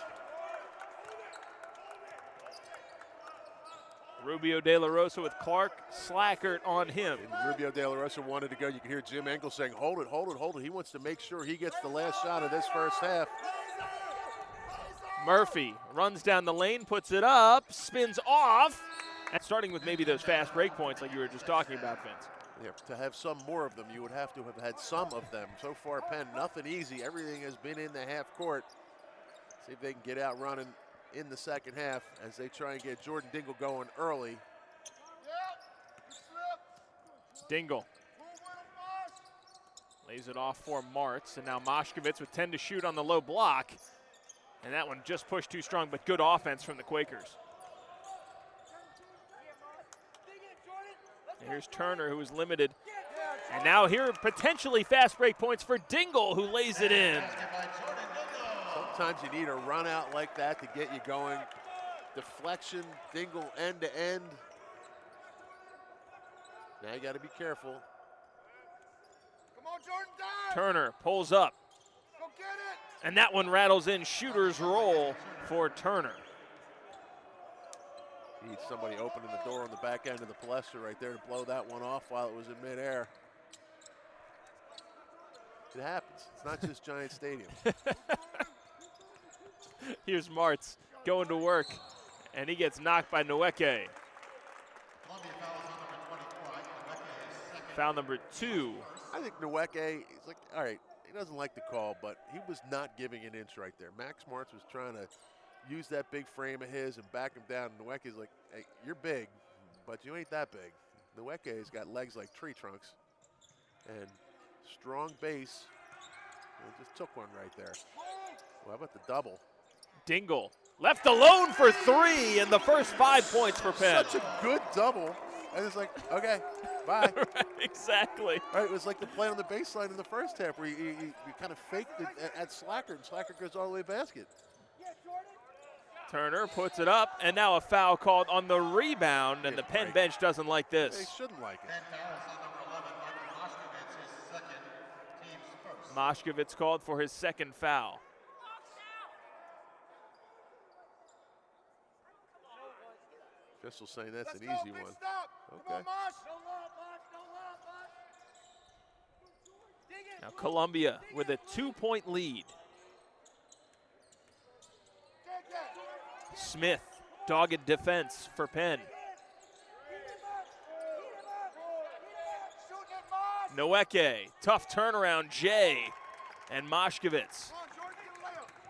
Speaker 1: Rubio De La Rosa with Clark Slackert on him.
Speaker 2: And Rubio De La Rosa wanted to go. You can hear Jim Engel saying, hold it, hold it, hold it. He wants to make sure he gets the last shot of this first half.
Speaker 1: Murphy runs down the lane, puts it up, spins off, and starting with maybe those fast break points like you were just talking about, Vince.
Speaker 2: Yeah, to have some more of them, you would have to have had some of them. So far, Penn, nothing easy. Everything has been in the half court. See if they can get out running in the second half as they try and get Jordan Dingle going early.
Speaker 1: Dingle lays it off for Martz, and now Moskowitz with 10 to shoot on the low block. And that one just pushed too strong, but good offense from the Quakers. And here's Turner, who is limited. And now here potentially fast break points for Dingle, who lays it in.
Speaker 2: Sometimes you need a run out like that to get you going. Deflection, Dingle end to end. Now you got to be careful.
Speaker 4: Come on, Jordan, down.
Speaker 1: Turner pulls up.
Speaker 4: Go get it.
Speaker 1: And that one rattles in. Shooter's roll for Turner.
Speaker 2: Need somebody opening the door on the back end of the Palestra right there to blow that one off while it was in midair. It happens. It's not just Giant Stadium.
Speaker 1: Here's Martz going to work, and he gets knocked by Nweke. Foul number 2.
Speaker 2: I think Nweke, he's like, all right, he doesn't like the call, but he was not giving an inch right there. Max Martz was trying to use that big frame of his and back him down. Nweke's like, hey, you're big, but you ain't that big. Nweke's got legs like tree trunks and strong base. He just took one right there. Well, how about the double?
Speaker 1: Dingle left alone for 3, and the first 5 points for Penn.
Speaker 2: Such a good double. And it's like, okay, bye.
Speaker 1: Right, exactly.
Speaker 2: Right, it was like the play on the baseline in the first half where you kind of faked it at Slacker, and Slacker goes all the way to the basket.
Speaker 1: Turner puts it up, and now a foul called on the rebound, and the Penn bench doesn't like this.
Speaker 2: They shouldn't like it.
Speaker 1: Moskowitz called for his second foul.
Speaker 2: Official saying that's an easy one. Okay.
Speaker 1: Now Columbia with a 2-point lead. Smith, dogged defense for Penn. Nweke, tough turnaround, Jay, and Moskowitz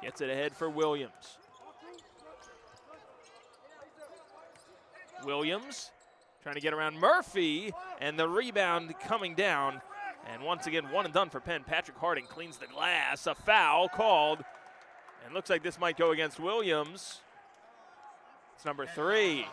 Speaker 1: gets it ahead for Williams. Williams trying to get around Murphy, and the rebound coming down. And once again, one and done for Penn. Patrick Harding cleans the glass. A foul called. And looks like this might go against Williams. It's number 3.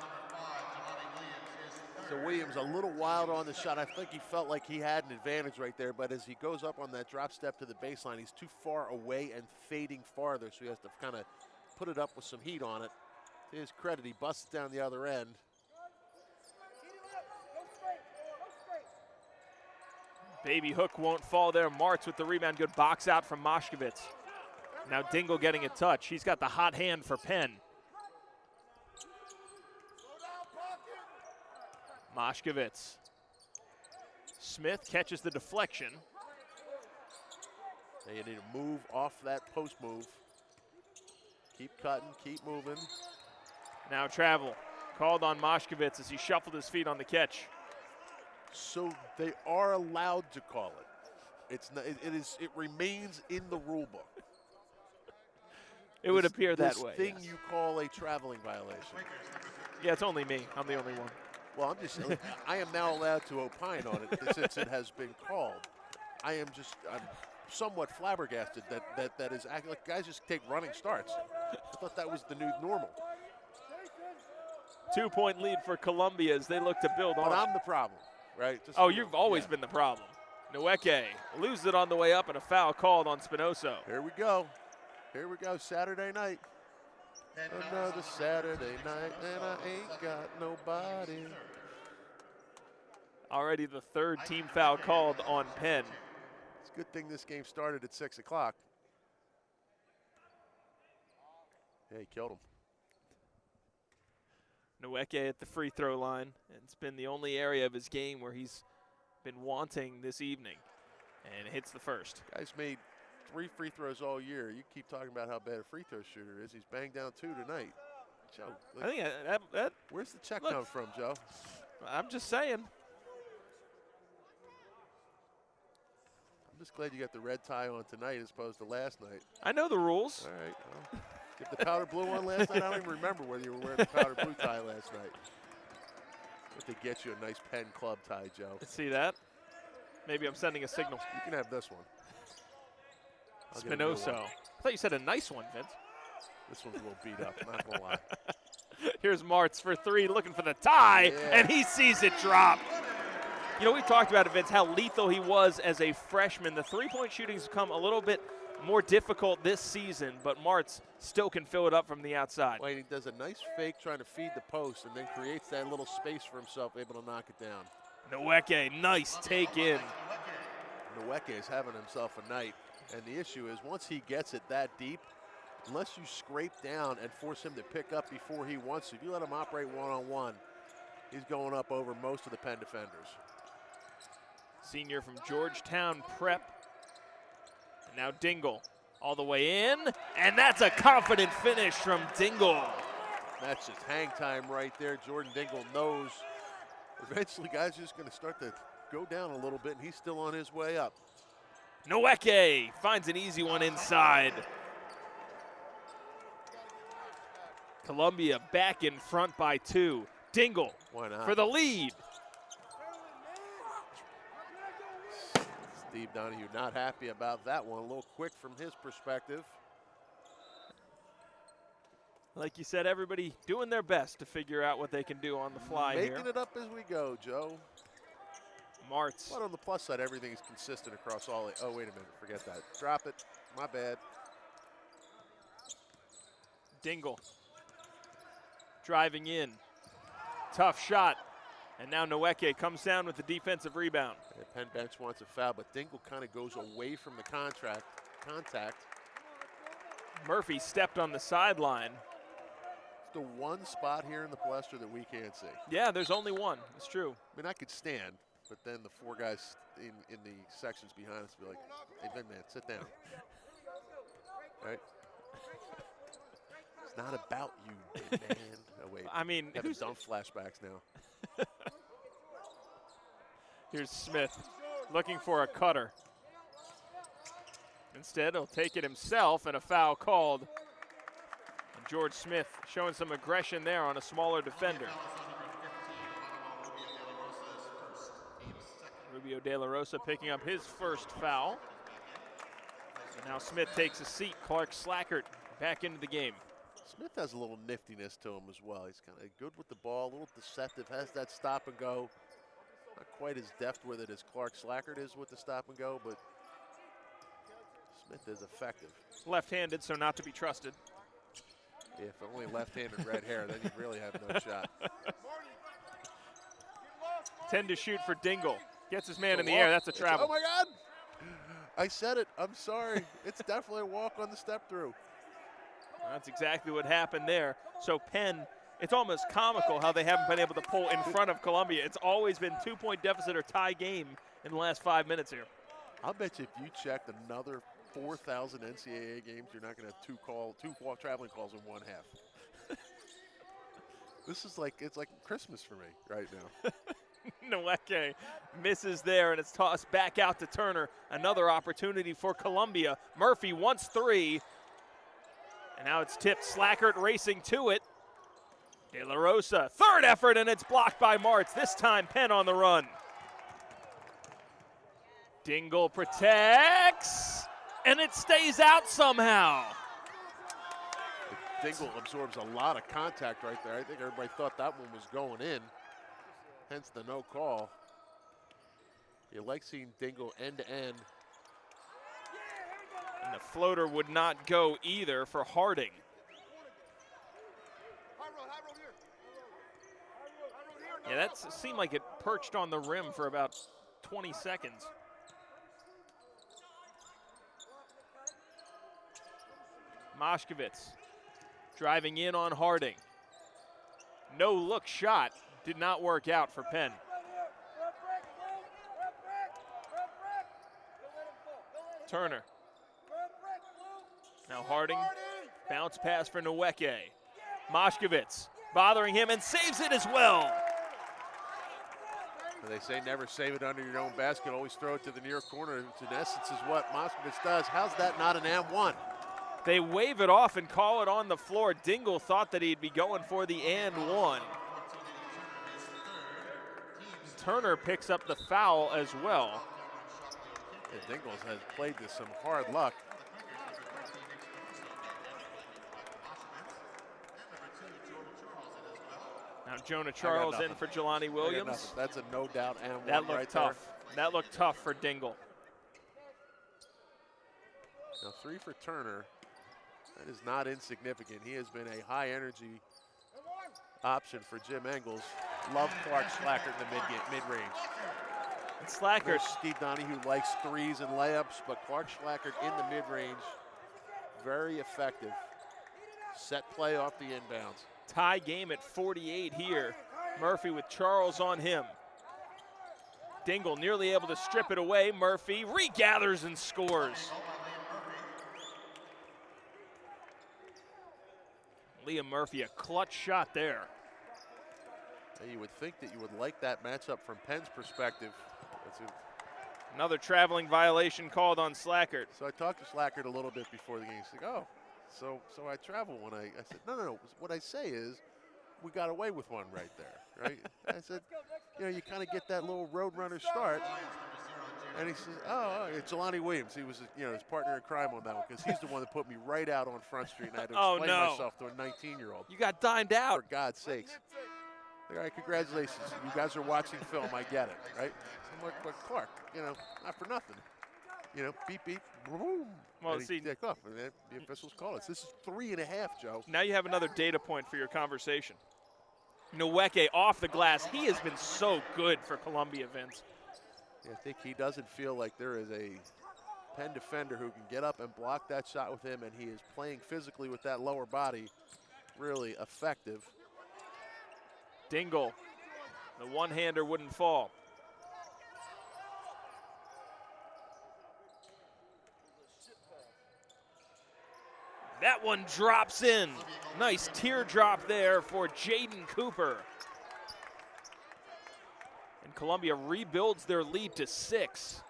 Speaker 2: So Williams a little wild on the shot. I think he felt like he had an advantage right there, but as he goes up on that drop step to the baseline, he's too far away and fading farther, so he has to kind of put it up with some heat on it. To his credit, he busts it down the other end.
Speaker 1: Baby hook won't fall there. Martz with the rebound. Good box out from Moskowitz. Now Dingle getting a touch. He's got the hot hand for Penn. Moskowitz Smith catches the deflection.
Speaker 2: Now you need to move off that post move. Keep cutting, keep moving.
Speaker 1: Now travel. Called on Moshkovitz as he shuffled his feet on the catch.
Speaker 2: So they are allowed to call it. It's not, it remains in the rule book.
Speaker 1: It would appear that way.
Speaker 2: This thing
Speaker 1: yes.
Speaker 2: you call a traveling violation.
Speaker 1: Yeah, it's only me. I'm the only one.
Speaker 2: Well, I'm just I am now allowed to opine on it since it has been called. I'm somewhat flabbergasted that is acting like guys just take running starts. I thought that was the new normal.
Speaker 1: 2-point lead for Columbia as they look to build on.
Speaker 2: But I'm the problem, right? Just,
Speaker 1: you've always been the problem. Nweke loses it on the way up and a foul called on Spinoso.
Speaker 2: Here we go. Here we go, Saturday night. Another Saturday night and I ain't got nobody.
Speaker 1: Already the third team foul called on Penn.
Speaker 2: It's a good thing this game started at 6 o'clock. Yeah, he killed him.
Speaker 1: Nweke at the free throw line. It's been the only area of his game where he's been wanting this evening. And hits the first.
Speaker 2: Guy's made 3 free throws all year. You keep talking about how bad a free throw shooter is. He's banged down 2 tonight. Joe, look,
Speaker 1: I think that
Speaker 2: where's the check
Speaker 1: look,
Speaker 2: come from, Joe?
Speaker 1: I'm just saying.
Speaker 2: I'm just glad you got the red tie on tonight as opposed to last night.
Speaker 1: I know the rules.
Speaker 2: All right. Well, get the powder blue on last night. I don't even remember whether you were wearing the powder blue tie last night. But to get you a nice Penn club tie, Joe.
Speaker 1: Let's see that. Maybe I'm sending a signal.
Speaker 2: You can have this one. I'll get a new
Speaker 1: Spinoso.
Speaker 2: one.
Speaker 1: I thought you said a nice one, Vince.
Speaker 2: This one's a little beat up, not gonna lie.
Speaker 1: Here's Martz for 3, looking for the tie, and he sees it drop. You know, we talked about it, Vince, how lethal he was as a freshman. The three-point shooting's come a little bit more difficult this season, but Martz still can fill it up from the outside.
Speaker 2: Well, he does a nice fake trying to feed the post and then creates that little space for himself, able to knock it down.
Speaker 1: Nweke, nice take in.
Speaker 2: Nweke is having himself a night, and the issue is once he gets it that deep, unless you scrape down and force him to pick up before he wants to, if you let him operate one-on-one, he's going up over most of the Penn defenders.
Speaker 1: Senior from Georgetown Prep. And now Dingle all the way in, and that's a confident finish from Dingle.
Speaker 2: That's just hang time right there. Jordan Dingle knows eventually guys are just going to start to go down a little bit, and he's still on his way up.
Speaker 1: Nweke finds an easy one inside. Columbia back in front by 2. Dingle
Speaker 2: Why not?
Speaker 1: for the lead.
Speaker 2: Steve Donahue not happy about that one. A little quick from his perspective.
Speaker 1: Like you said, everybody doing their best to figure out what they can do on the fly
Speaker 2: Making
Speaker 1: here.
Speaker 2: it up as we go, Joe.
Speaker 1: Martz.
Speaker 2: But on the plus side, everything is consistent across all. Oh, wait a minute. Forget that. Drop it. My bad.
Speaker 1: Dingle driving in. Tough shot. And now Nweke comes down with the defensive rebound.
Speaker 2: The Penn bench wants a foul, but Dingle kind of goes away from the contact.
Speaker 1: Murphy stepped on the sideline.
Speaker 2: It's the one spot here in the Palestra that we can't see.
Speaker 1: Yeah, there's only one. It's true.
Speaker 2: I mean, I could stand, but then the 4 guys in the sections behind us would be like, hey, big man, sit down. Right? It's not about you, big man. Oh, wait.
Speaker 1: I mean,
Speaker 2: having dumb flashbacks now.
Speaker 1: Here's Smith looking for a cutter. Instead, he'll take it himself, and a foul called. And George Smith showing some aggression there on a smaller defender. Rubio De La Rosa picking up his first foul. And now Smith takes a seat. Clark Slackert back into the game.
Speaker 2: Smith has a little niftiness to him as well. He's kind of good with the ball, a little deceptive, has that stop and go. Not quite as deft with it as Clark Slackert is with the stop and go, but Smith is effective.
Speaker 1: Left-handed, so not to be trusted.
Speaker 2: Yeah, if only left-handed red hair, then you really have no shot.
Speaker 1: 10 to shoot for Dingle. Gets his man in the air. That's a travel.
Speaker 2: Oh, my God. I said it. I'm sorry. It's definitely a walk on the step through.
Speaker 1: That's exactly what happened there. So Penn It's almost comical how they haven't been able to pull in front of Columbia. It's always been 2-point deficit or tie game in the last 5 minutes here.
Speaker 2: I'll bet you if you checked another 4,000 NCAA games, you're not going to have two traveling calls in one half. This is like, it's like Christmas for me right now.
Speaker 1: Nweke misses there, and it's tossed back out to Turner. Another opportunity for Columbia. Murphy wants 3, and now it's tipped. Slackert racing to it. De La Rosa, third effort, and it's blocked by Martz. This time, Penn on the run. Dingle protects, and it stays out somehow.
Speaker 2: Dingle absorbs a lot of contact right there. I think everybody thought that one was going in, hence the no call. You like seeing Dingle end-to-end.
Speaker 1: And the floater would not go either for Harding. Yeah, that seemed like it perched on the rim for about 20 seconds. Moshkevitz driving in on Harding. No look shot, did not work out for Penn. Turner. Now Harding, bounce pass for Nweke. Moshkevitz bothering him and saves it as well.
Speaker 2: They say never save it under your own basket, always throw it to the near corner, which in essence is what Moskowitz does. How's that not an and-one?
Speaker 1: They wave it off and call it on the floor. Dingle thought that he'd be going for the and-one. Turner picks up the foul as well.
Speaker 2: Yeah, Dingle has played this some hard luck.
Speaker 1: Now Jonah Charles in for Jelani Williams.
Speaker 2: That's a no doubt and one.
Speaker 1: That looked
Speaker 2: right
Speaker 1: tough.
Speaker 2: There.
Speaker 1: That looked tough for Dingle.
Speaker 2: Now 3 for Turner. That is not insignificant. He has been a high energy option for Jim Engels. Love Clark Slackert in the mid-range.
Speaker 1: Slackert.
Speaker 2: Steve Donahue likes threes and layups, but Clark Slackert in the mid-range, very effective. Set play off the inbounds.
Speaker 1: Tie game at 48 here. Murphy with Charles on him. Dingle nearly able to strip it away. Murphy regathers and scores. Liam Murphy, a clutch shot there.
Speaker 2: You would think that you would like that matchup from Penn's perspective.
Speaker 1: Another traveling violation called on Slackert.
Speaker 2: So I talked to Slackert a little bit before the game. He's like, oh, so I travel when I said, no. What I say is, we got away with one right there, right? I said, you kind of get that little roadrunner start. And he says, it's Jelani Williams. He was, his partner in crime on that one because he's the one that put me right out on Front Street, and I had to explain myself to a 19-year-old.
Speaker 1: You got dined out.
Speaker 2: For God's sakes. All right, congratulations. You guys are watching film. I get it, right? I'm like, but Clark, not for nothing. Beep, beep, boom.
Speaker 1: Well,
Speaker 2: see, take off, and then the officials call it. This is 3.5, Joe.
Speaker 1: Now you have another data point for your conversation. Nweke off the glass. He has been so good for Columbia, Vince.
Speaker 2: Yeah, I think he doesn't feel like there is a Penn defender who can get up and block that shot with him, and he is playing physically with that lower body. Really effective.
Speaker 1: Dingle, the one-hander wouldn't fall. That one drops in. Nice teardrop there for Jaden Cooper. And Columbia rebuilds their lead to 6.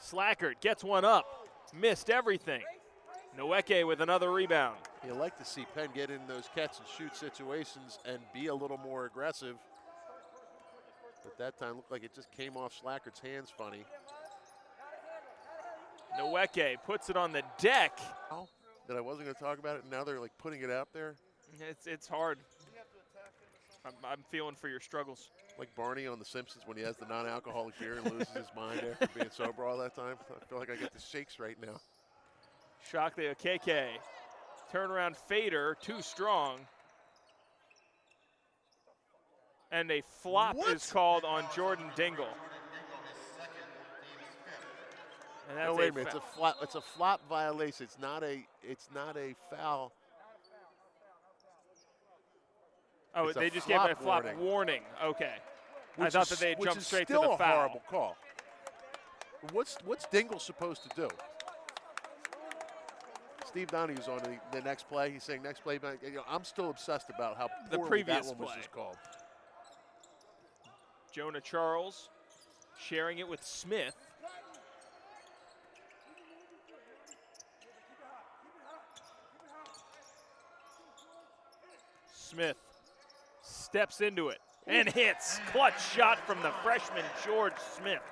Speaker 1: Slackert gets one up. Missed everything. Nweke with another rebound.
Speaker 2: You like to see Penn get in those catch-and-shoot situations and be a little more aggressive. But that time looked like it just came off Slackert's hands funny.
Speaker 1: Nweke puts it on the deck.
Speaker 2: That I wasn't going to talk about it, and now they're like putting it out there.
Speaker 1: It's hard. I'm feeling for your struggles.
Speaker 2: Like Barney on The Simpsons when he has the non-alcoholic beer and loses his mind after being sober all that time. I feel like I get the shakes right now.
Speaker 1: Shockley Okeke. Turnaround fader, too strong. And a flop is called on Jordan Dingle. And that's
Speaker 2: wait a minute. It's a flop violation. It's not a foul.
Speaker 1: Oh,
Speaker 2: It's
Speaker 1: they just gave a flop warning. Okay. I thought that they had jumped straight to the foul.
Speaker 2: Which is still a horrible call. What's Dingle supposed to do? Steve Donahue's on the next play. He's saying next play. You know, I'm still obsessed about how poorly that one was just called.
Speaker 1: Jonah Charles sharing it with Smith. Smith steps into it and hits. Clutch shot from the freshman George Smith.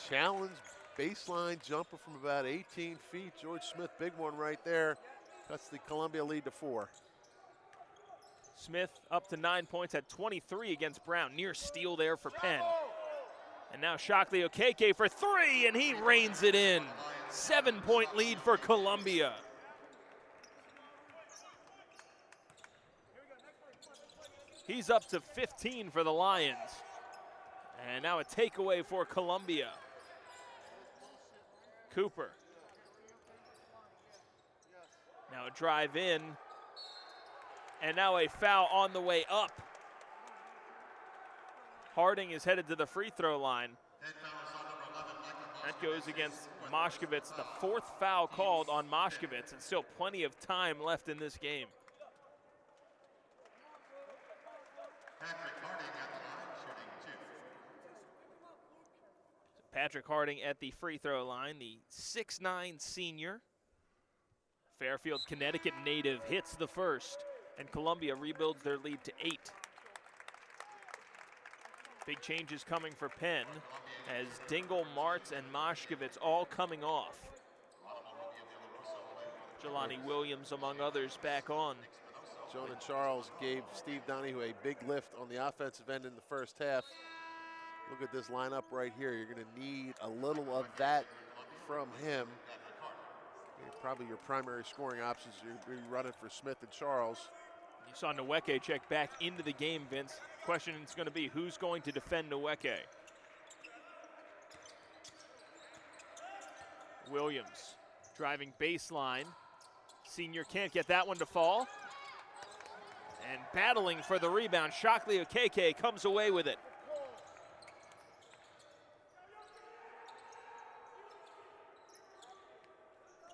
Speaker 2: Challenge baseline jumper from about 18 feet. George Smith, big one right there. Cuts the Columbia lead to 4.
Speaker 1: Smith up to 9 points, had 23 against Brown. Near steal there for Penn. And now Shockley Okeke for 3, and he reins it in. 7-point lead for Columbia. He's up to 15 for the Lions. And now a takeaway for Columbia. Cooper. Now a drive in. And now a foul on the way up. Harding is headed to the free throw line. That goes against Moshkevitz. The 4th foul called on Moshkevitz, and still plenty of time left in this game. Patrick Harding at the free throw line, the 6'9" senior. Fairfield, Connecticut native hits the first, and Columbia rebuilds their lead to 8. Big changes coming for Penn as Dingle, Martz, and Moshkevitz all coming off. Jelani Williams, among others, back on.
Speaker 2: Jonah Charles gave Steve Donahue a big lift on the offensive end in the first half. Look at this lineup right here. You're going to need a little of that from him. Probably your primary scoring options. You're running for Smith and Charles.
Speaker 1: You saw Nweke check back into the game, Vince. Question is going to be, who's going to defend Nweke? Williams driving baseline. Senior can't get that one to fall. And battling for the rebound, Shockley Okeke comes away with it.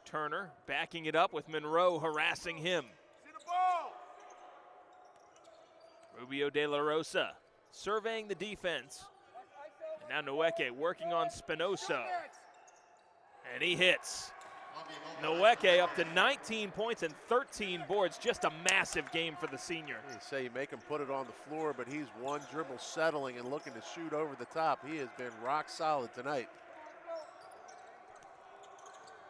Speaker 1: Turner backing it up with Monroe harassing him. Rubio De La Rosa surveying the defense. And now Nweke working on Spinoso. And he hits. Nweke up to 19 points and 13 boards. Just a massive game for the senior.
Speaker 2: You say you make him put it on the floor, but he's one dribble settling and looking to shoot over the top. He has been rock solid tonight.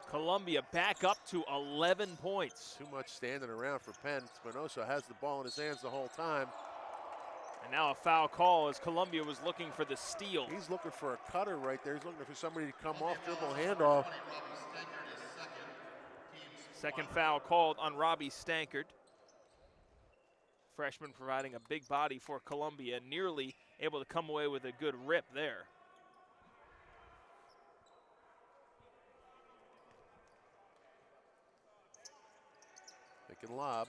Speaker 1: Columbia back up to 11 points.
Speaker 2: Too much standing around for Penn. Spinoso has the ball in his hands the whole time.
Speaker 1: And now a foul call as Columbia was looking for the steal.
Speaker 2: He's looking for a cutter right there. He's looking for somebody to come off, dribble, handoff.
Speaker 1: Second foul called on Robbie Stankard. Freshman providing a big body for Columbia, nearly able to come away with a good rip there.
Speaker 2: Pick and lob.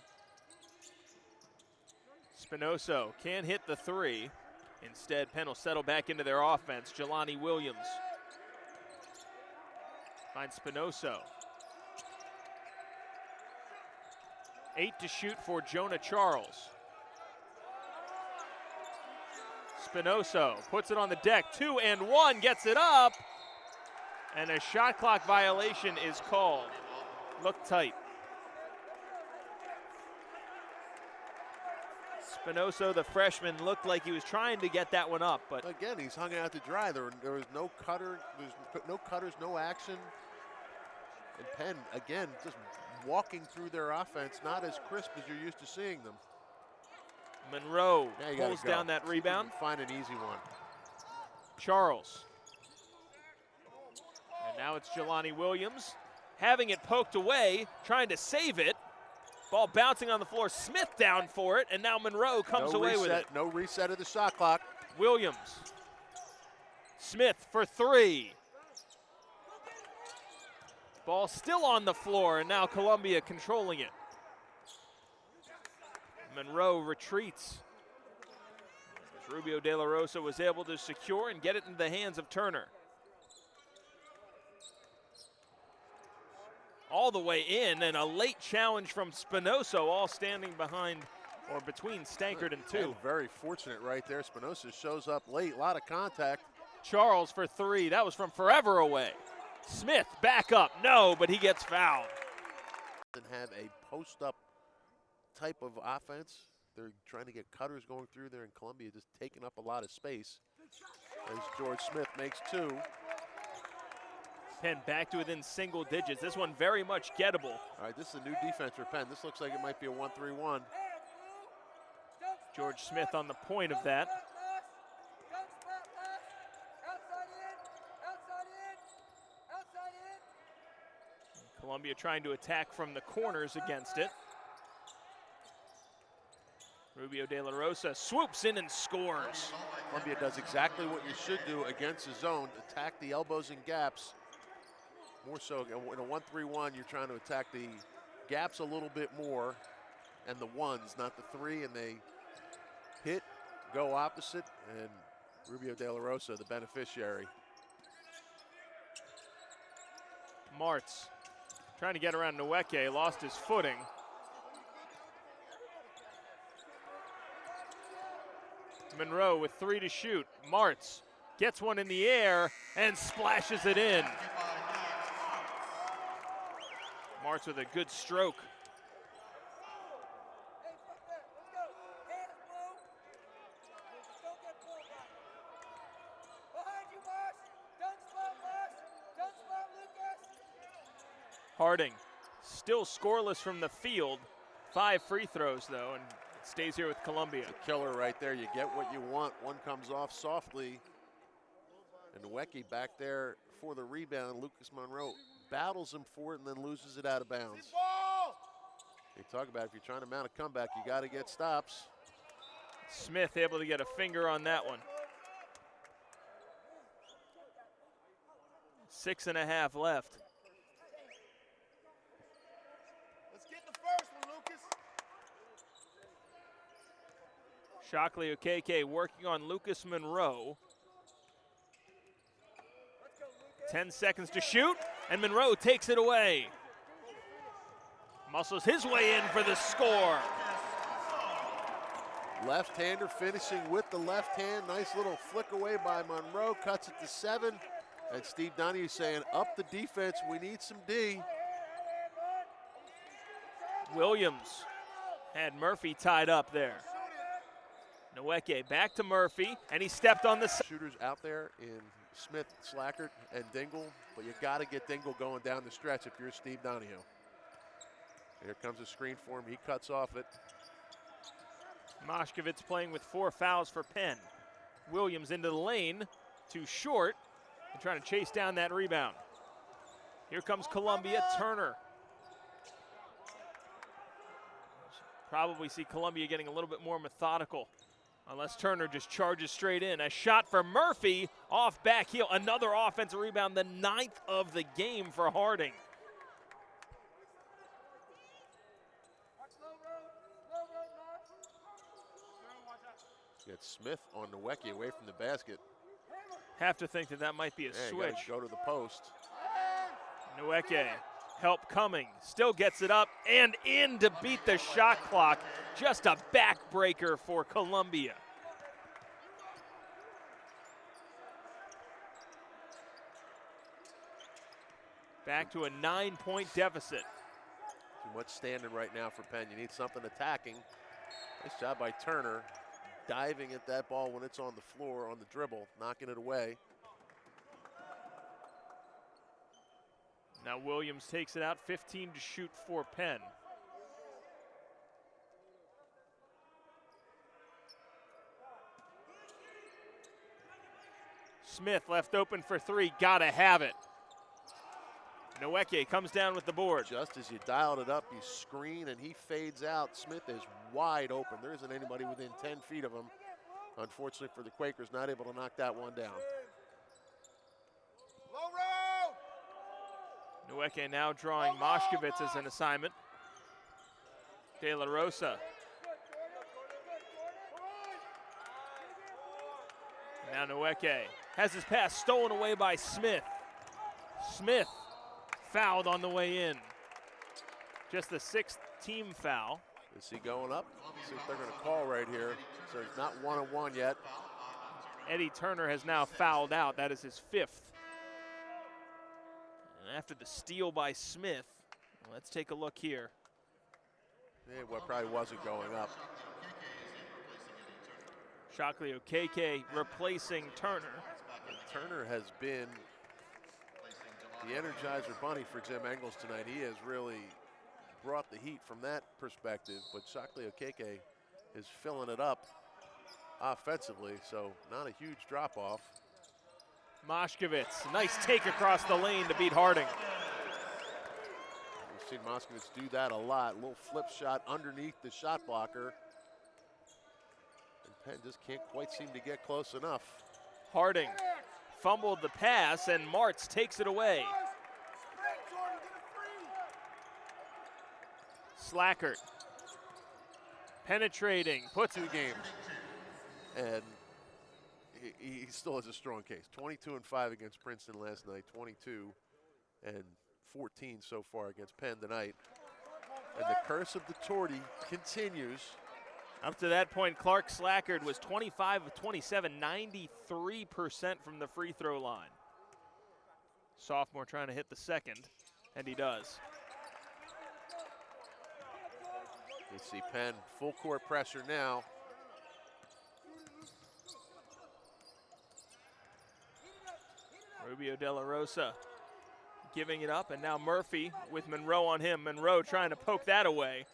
Speaker 1: Spinoso can't hit the 3. Instead, Penn will settle back into their offense. Jelani Williams finds Spinoso. 8 to shoot for Jonah Charles. Spinoso puts it on the deck. 2 and 1, gets it up. And a shot clock violation is called. Look tight. Spinoso, the freshman, looked like he was trying to get that one up, but
Speaker 2: again, he's hung out to dry. There was no cutter, there's no cutters, no action. And Penn, again, just walking through their offense, not as crisp as you're used to seeing them.
Speaker 1: Monroe pulls down that rebound.
Speaker 2: Find an easy one.
Speaker 1: Charles. And now it's Jelani Williams having it poked away, trying to save it. Ball bouncing on the floor, Smith down for it, and now Monroe comes away with it.
Speaker 2: No reset of the shot clock.
Speaker 1: Williams. Smith for 3. Ball still on the floor, and now Columbia controlling it. Monroe retreats. As Rubio De La Rosa was able to secure and get it into the hands of Turner. All the way in, and a late challenge from Spinoso, all standing behind or between Stankard and two.
Speaker 2: And very fortunate right there. Spinoza shows up late, a lot of contact.
Speaker 1: Charles for three, that was from forever away. Smith back up, no, but he gets fouled.
Speaker 2: And have a post-up type of offense. They're trying to get cutters going through there in Columbia, just taking up a lot of space. As George Smith makes two.
Speaker 1: Penn back to within single digits. This one very much gettable.
Speaker 2: All right, this is a new defense for Penn. This looks like it might be a 1-3-1.
Speaker 1: George Smith on the point of that. Columbia trying to attack from the corners against it. Rubio De La Rosa swoops in and scores.
Speaker 2: Columbia does exactly what you should do against the zone, attack the elbows and gaps. More so in a 1-3-1, you're trying to attack the gaps a little bit more and the ones, not the three, and they hit, go opposite, and Rubio De La Rosa, the beneficiary.
Speaker 1: Martz trying to get around Nweke, lost his footing. Monroe with three to shoot. Martz gets one in the air and splashes it in. Martz with a good stroke. Harding still scoreless from the field. 5 free throws though, and stays here with Columbia.
Speaker 2: It's a killer right there. You get what you want. One comes off softly. And Nweke back there for the rebound. Lucas Monroe battles him for it and then loses it out of bounds. They talk about if you're trying to mount a comeback, you got to get stops.
Speaker 1: Smith able to get a finger on that one. 6.5 left.
Speaker 4: Let's get the first one, Lucas.
Speaker 1: Shockley Okeke working on Lucas Monroe. 10 seconds to shoot, and Monroe takes it away. Muscles his way in for the score.
Speaker 2: Left-hander finishing with the left hand. Nice little flick away by Monroe, cuts it to 7. And Steve Donahue saying, up the defense, we need some D.
Speaker 1: Williams had Murphy tied up there. Nweke back to Murphy, and he stepped on the
Speaker 2: shooters out there in Smith, Slackert, and Dingle, but you got to get Dingle going down the stretch if you're Steve Donahue. Here comes a screen for him. He cuts off it.
Speaker 1: Moshkovitz playing with 4 fouls for Penn. Williams into the lane, too short, and trying to chase down that rebound. Here comes Columbia, Turner. Probably see Columbia getting a little bit more methodical, unless Turner just charges straight in. A shot for Murphy off back heel. Another offensive rebound, the 9th of the game for Harding.
Speaker 2: Get Smith on Nweke away from the basket.
Speaker 1: Have to think that that might be a switch.
Speaker 2: Go to the post.
Speaker 1: Nweke, help coming, still gets it up and in to beat the shot clock. Just a backbreaker for Columbia. Back to a 9-point deficit.
Speaker 2: Too much standing right now for Penn. You need something attacking. Nice job by Turner, diving at that ball when it's on the floor, on the dribble, knocking it away.
Speaker 1: Now Williams takes it out, 15 to shoot for Penn. Smith left open for 3, gotta have it. Nweke comes down with the board.
Speaker 2: Just as you dialed it up, you screen and he fades out. Smith is wide open. There isn't anybody within 10 feet of him. Unfortunately for the Quakers, not able to knock that one down.
Speaker 1: Nweke now drawing Moshkovitz as an assignment. De La Rosa Now Nweke has his pass stolen away by Smith. Smith fouled on the way in. Just the 6th team foul.
Speaker 2: Is he going up? See if they're going to call right here. So it's not 1-on-1 yet.
Speaker 1: Eddie Turner has now fouled out. That is his 5th. And after the steal by Smith, let's take a look here.
Speaker 2: Yeah, well, probably wasn't going up.
Speaker 1: Shockley Okeke replacing Turner.
Speaker 2: Turner has been the Energizer Bunny for Jim Engels tonight. He has really brought the heat from that perspective, but Shockley Okeke is filling it up offensively, so not a huge drop-off.
Speaker 1: Moshkovitz, nice take across the lane to beat Harding.
Speaker 2: We've seen Moskowitz do that a lot. A little flip shot underneath the shot blocker. And Penn just can't quite seem to get close enough.
Speaker 1: Harding fumbled the pass, and Martz takes it away. Slackert penetrating, puts
Speaker 2: 2 games. And he still has a strong case. 22-5 against Princeton last night, 22 and 14 so far against Penn tonight. And the curse of the Torty continues.
Speaker 1: Up to that point, Clark Slackard was 25 of 27, 93% from the free throw line. Sophomore trying to hit the second, and he does.
Speaker 2: You see Penn full court pressure now.
Speaker 1: Rubio De La Rosa giving it up, and now Murphy with Monroe on him. Monroe trying to poke that away.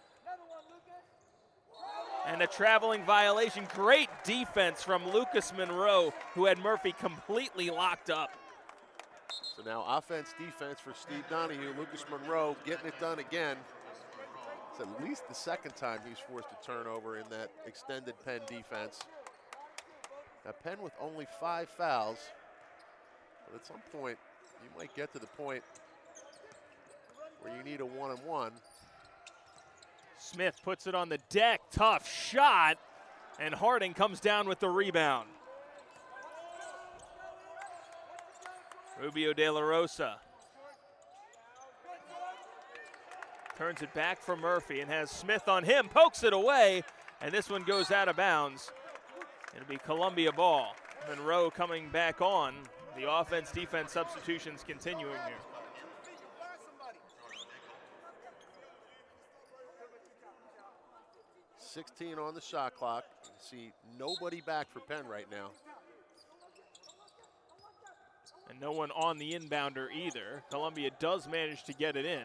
Speaker 1: And a traveling violation. Great defense from Lucas Monroe, who had Murphy completely locked up.
Speaker 2: So now offense, defense for Steve Donahue. Lucas Monroe getting it done again. It's at least the 2nd time he's forced a turnover in that extended Penn defense. Now Penn with only 5 fouls. But at some point, you might get to the point where you need a 1-on-1.
Speaker 1: Smith puts it on the deck, tough shot, and Harding comes down with the rebound. Rubio De La Rosa turns it back for Murphy and has Smith on him, pokes it away, and this one goes out of bounds. It'll be Columbia ball. Monroe coming back on. The offense-defense substitutions continuing here.
Speaker 2: 16 on the shot clock. You see nobody back for Penn right now.
Speaker 1: And no one on the inbounder either. Columbia does manage to get it in.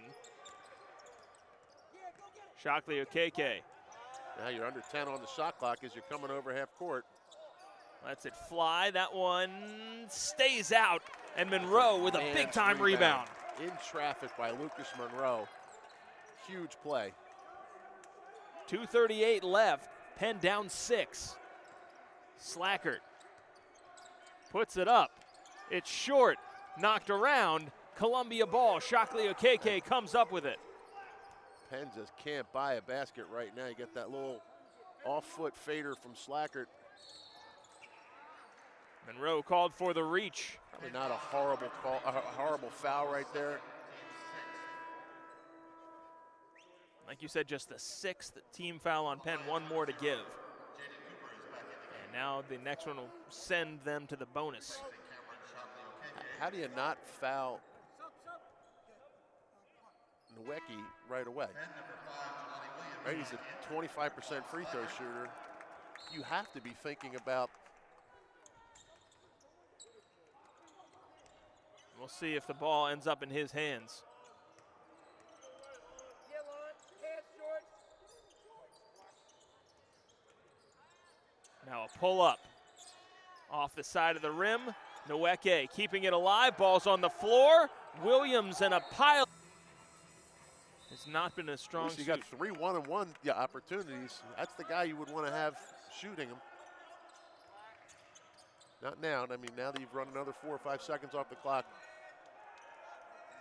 Speaker 1: Shockley Okeke.
Speaker 2: Now you're under 10 on the shot clock as you're coming over half court.
Speaker 1: Lets it fly. That one stays out. And Monroe with a big-time rebound.
Speaker 2: In traffic by Lucas Monroe. Huge play.
Speaker 1: 2:38 left. Penn down 6. Slackert puts it up. It's short. Knocked around. Columbia ball. Shockley Okeke comes up with it.
Speaker 2: Penn just can't buy a basket right now. You get that little off-foot fader from Slackert.
Speaker 1: Monroe called for the reach.
Speaker 2: Probably not a horrible call, a horrible foul right there.
Speaker 1: Like you said, just the 6th team foul on Penn, one more to give. And now the next one will send them to the bonus.
Speaker 2: How do you not foul Nweke right away? Right, he's a 25% free throw shooter. You have to be thinking about.
Speaker 1: We'll see if the ball ends up in his hands. Now a pull-up off the side of the rim. Nweke keeping it alive. Ball's on the floor. Williams and a pile. Has not been a strong
Speaker 2: You got 3 1-on-1 opportunities. That's the guy you would want to have shooting him. Not now. I mean, now that you've run another 4 or 5 seconds off the clock,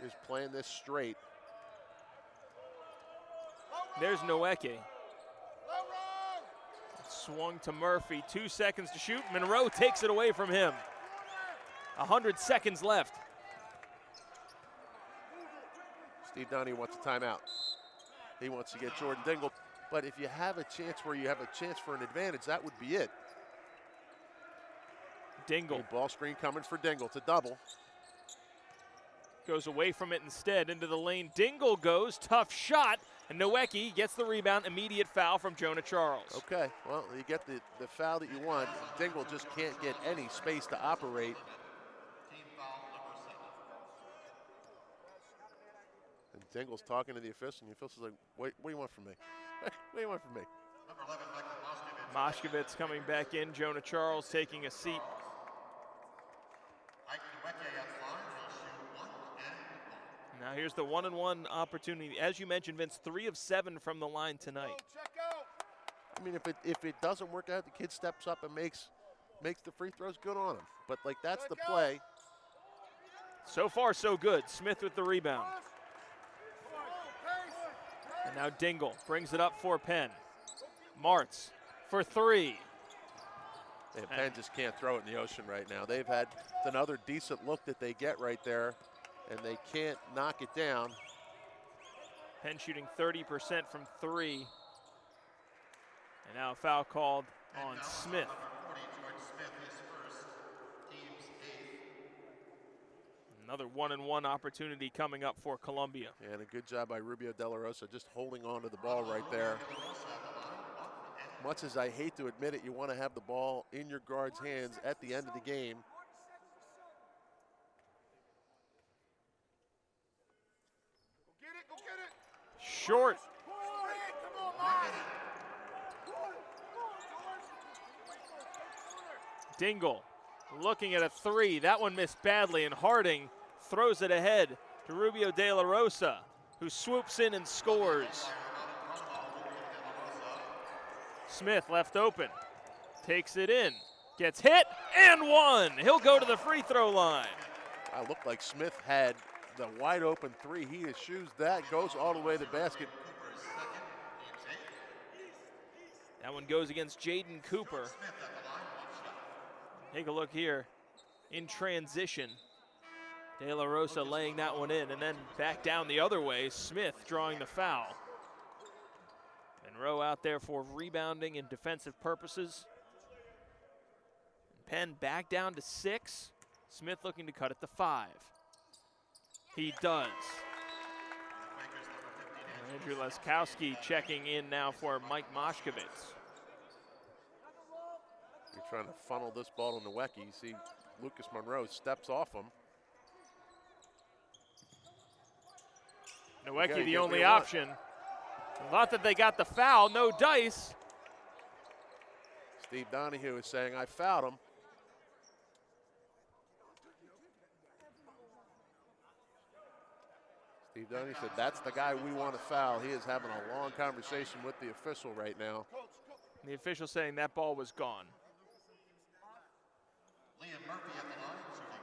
Speaker 2: he's playing this straight.
Speaker 1: There's Nweke. Swung to Murphy, 2 seconds to shoot. Monroe takes it away from him. 100 seconds left.
Speaker 2: Steve Donahue wants a timeout. He wants to get Jordan Dingle. But if you have a chance where you have a chance for an advantage, that would be it.
Speaker 1: Dingle.
Speaker 2: Good ball screen coming for Dingle. It's a double.
Speaker 1: Goes away from it instead into the lane. Dingle goes, tough shot, and Nowacki gets the rebound. Immediate foul from Jonah Charles.
Speaker 2: Okay, well, you get the foul that you want. Dingle just can't get any space to operate. And Dingle's talking to the official, and the official's like, what do you want from me? What do you want from me?
Speaker 1: Moshkovitz coming back in. Jonah Charles taking a seat. Now here's the 1-and-1 opportunity. As you mentioned, Vince, 3 of 7 from the line tonight.
Speaker 2: I mean, if it doesn't work out, the kid steps up and makes the free throws. Good on him. But like that's the play.
Speaker 1: So far, so good. Smith with the rebound. And now Dingle brings it up for Penn. Martz for 3.
Speaker 2: Yeah, Penn just can't throw it in the ocean right now. They've had another decent look that they get right there, and they can't knock it down.
Speaker 1: Penn shooting 30% from 3. And now a foul called on Smith. Another 1-and-1 opportunity coming up for Columbia.
Speaker 2: Yeah, and a good job by Rubio De La Rosa just holding on to the ball right there. Much as I hate to admit it, you want to have the ball in your guard's hands at the end of the game.
Speaker 4: Go get it.
Speaker 1: Short. Dingle looking at a 3. That one missed badly, and Harding throws it ahead to Rubio De La Rosa, who swoops in and scores. Smith left open, takes it in, gets hit, and 1. He'll go to the free throw line.
Speaker 2: I looked like Smith had the wide open 3. He eschews that, goes all the way to the basket.
Speaker 1: That one goes against Jaden Cooper. Take a look here. In transition, De La Rosa laying that one in, and then back down the other way, Smith drawing the foul. Monroe out there for rebounding and defensive purposes. Penn back down to 6. Smith looking to cut it to 5. He does. And Andrew Leskowski checking in now for Mike Moshkovitz.
Speaker 2: You're trying to funnel this ball to Nowacki. You see Lucas Monroe steps off him.
Speaker 1: Nowacki the only option. Not that they got the foul, no dice.
Speaker 2: Steve Donahue is saying, I fouled him. Steve Donahue said, that's the guy we want to foul. He is having a long conversation with the official right now.
Speaker 1: The official saying that ball was gone.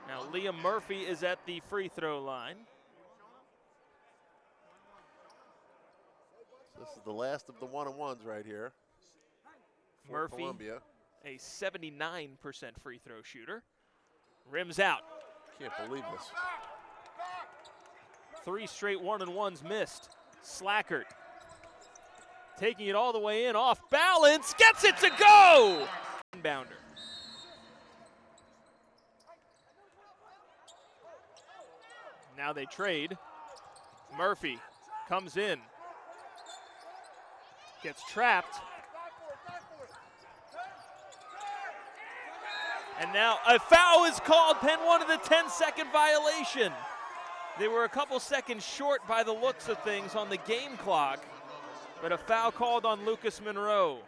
Speaker 1: Now Liam Murphy is at the free throw line.
Speaker 2: This is the last of the 1-on-1s right here for
Speaker 1: Murphy,
Speaker 2: Columbia.
Speaker 1: a 79% free throw shooter. Rims out.
Speaker 2: Can't believe this.
Speaker 1: 3 straight 1-on-1s missed. Slackert taking it all the way in, off balance, gets it to go! Inbounder. Now they trade. Murphy comes in. Gets trapped. And now a foul is called. Penn wanted a 10-second violation. They were a couple seconds short by the looks of things on the game clock, but a foul called on Lucas Monroe.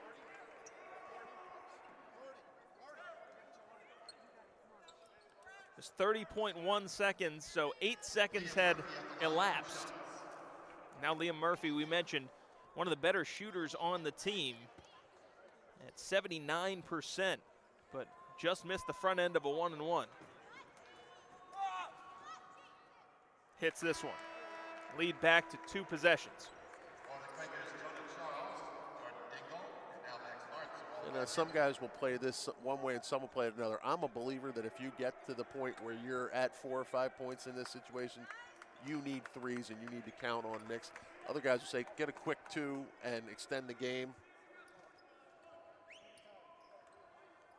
Speaker 1: It's 30.1 seconds, so 8 seconds had elapsed. Now Liam Murphy, we mentioned, one of the better shooters on the team at 79%, but just missed the front end of a 1-on-1. Hits this one. Lead back to 2 possessions.
Speaker 2: And some guys will play this one way and some will play it another. I'm a believer that if you get to the point where you're at 4 or 5 points in this situation, you need threes and you need to count on mixed. Other guys will say, get a quick 2 and extend the game.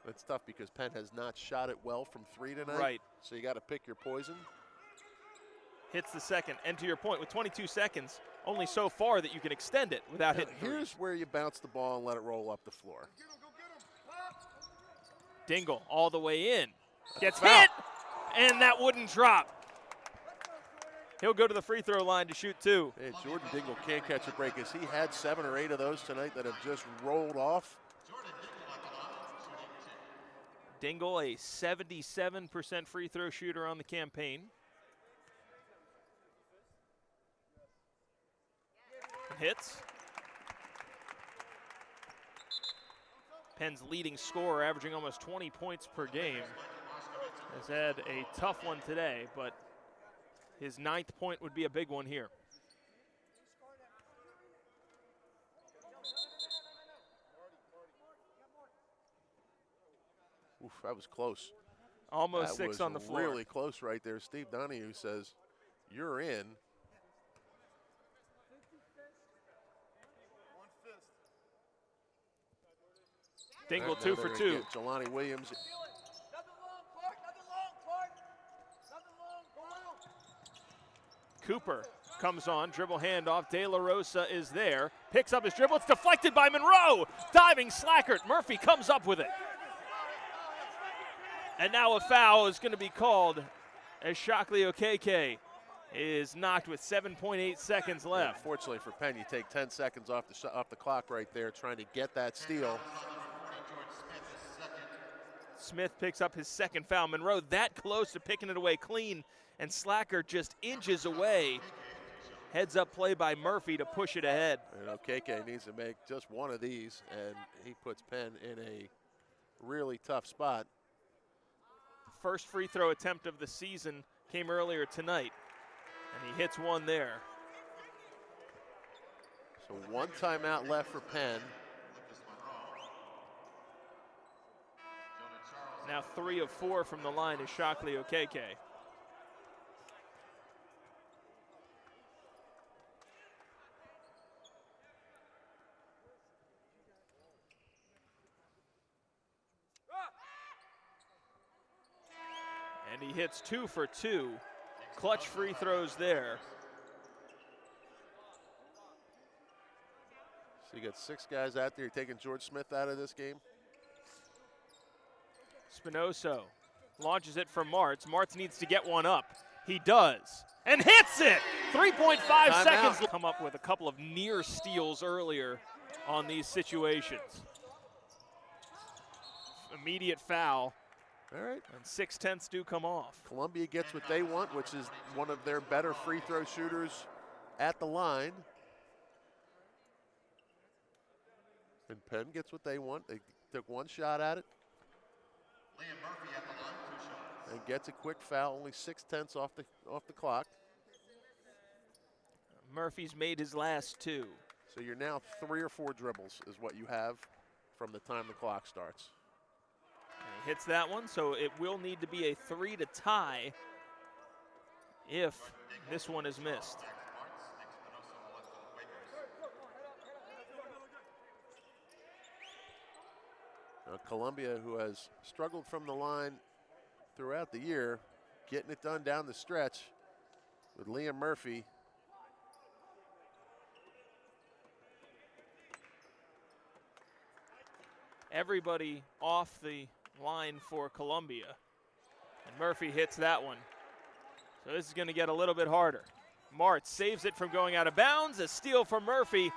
Speaker 2: It's tough because Penn has not shot it well from 3 tonight.
Speaker 1: Right.
Speaker 2: So you got to pick your poison.
Speaker 1: Hits the second. And to your point, with 22 seconds, only so far that you can extend it without hitting
Speaker 2: Here's where you bounce the ball and let it roll up the floor.
Speaker 1: Dingle all the way in. Gets
Speaker 2: Foul.
Speaker 1: hit, and that wouldn't drop. He'll go to the free throw line to shoot 2.
Speaker 2: Hey, Jordan Dingle can't catch a break as he had 7 or 8 of those tonight that have just rolled off.
Speaker 1: Dingle, a 77% free throw shooter on the campaign. Hits. Penn's leading scorer, averaging almost 20 points per game, has had a tough one today, but his 9th point would be a big one here.
Speaker 2: Oof, that was close.
Speaker 1: Almost
Speaker 2: that
Speaker 1: 6 on the floor.
Speaker 2: Really close right there. Steve Donahue says, you're in.
Speaker 1: Dingle
Speaker 2: Right,
Speaker 1: 2 for 2.
Speaker 2: Jelani Williams.
Speaker 1: Cooper comes on, dribble handoff. De La Rosa is there, picks up his dribble. It's deflected by Monroe. Diving Slackert. Murphy comes up with it. And now a foul is going to be called as Shockley Okeke is knocked with 7.8 seconds left.
Speaker 2: Unfortunately for Penn, you take 10 seconds off the clock right there trying to get that steal.
Speaker 1: Smith picks up his 2nd foul. Monroe that close to picking it away clean, and Slacker just inches away. Heads up play by Murphy to push it ahead.
Speaker 2: And Okeke needs to make just one of these, and he puts Penn in a really tough spot.
Speaker 1: First free throw attempt of the season came earlier tonight, and he hits one there.
Speaker 2: So 1 timeout left for Penn.
Speaker 1: Now 3 of 4 from the line is Shockley Okeke. And he hits 2 for 2. Clutch free throws there.
Speaker 2: So you got 6 guys out there. You're taking George Smith out of this game.
Speaker 1: Spinoso launches it for Martz. Martz needs to get one up. He does, and hits it! 3.5 seconds. Come up with a couple of near steals earlier on these situations. Immediate foul.
Speaker 2: All right.
Speaker 1: And 6/10 do come off.
Speaker 2: Columbia gets what they want, which is one of their better free throw shooters at the line. And Penn gets what they want. They took 1 shot at it.
Speaker 3: Liam Murphy at the line, 2 shots.
Speaker 2: And gets a quick foul, only 6/10 off the clock.
Speaker 1: Murphy's made his last 2.
Speaker 2: So you're now 3 or 4 dribbles is what you have from the time the clock starts.
Speaker 1: And he hits that one, so it will need to be a 3 to tie if this one is missed.
Speaker 2: Columbia, who has struggled from the line throughout the year, getting it done down the stretch with Liam Murphy.
Speaker 1: Everybody off the line for Columbia. And Murphy hits that one. So this is going to get a little bit harder. Martz saves it from going out of bounds. A steal from Murphy,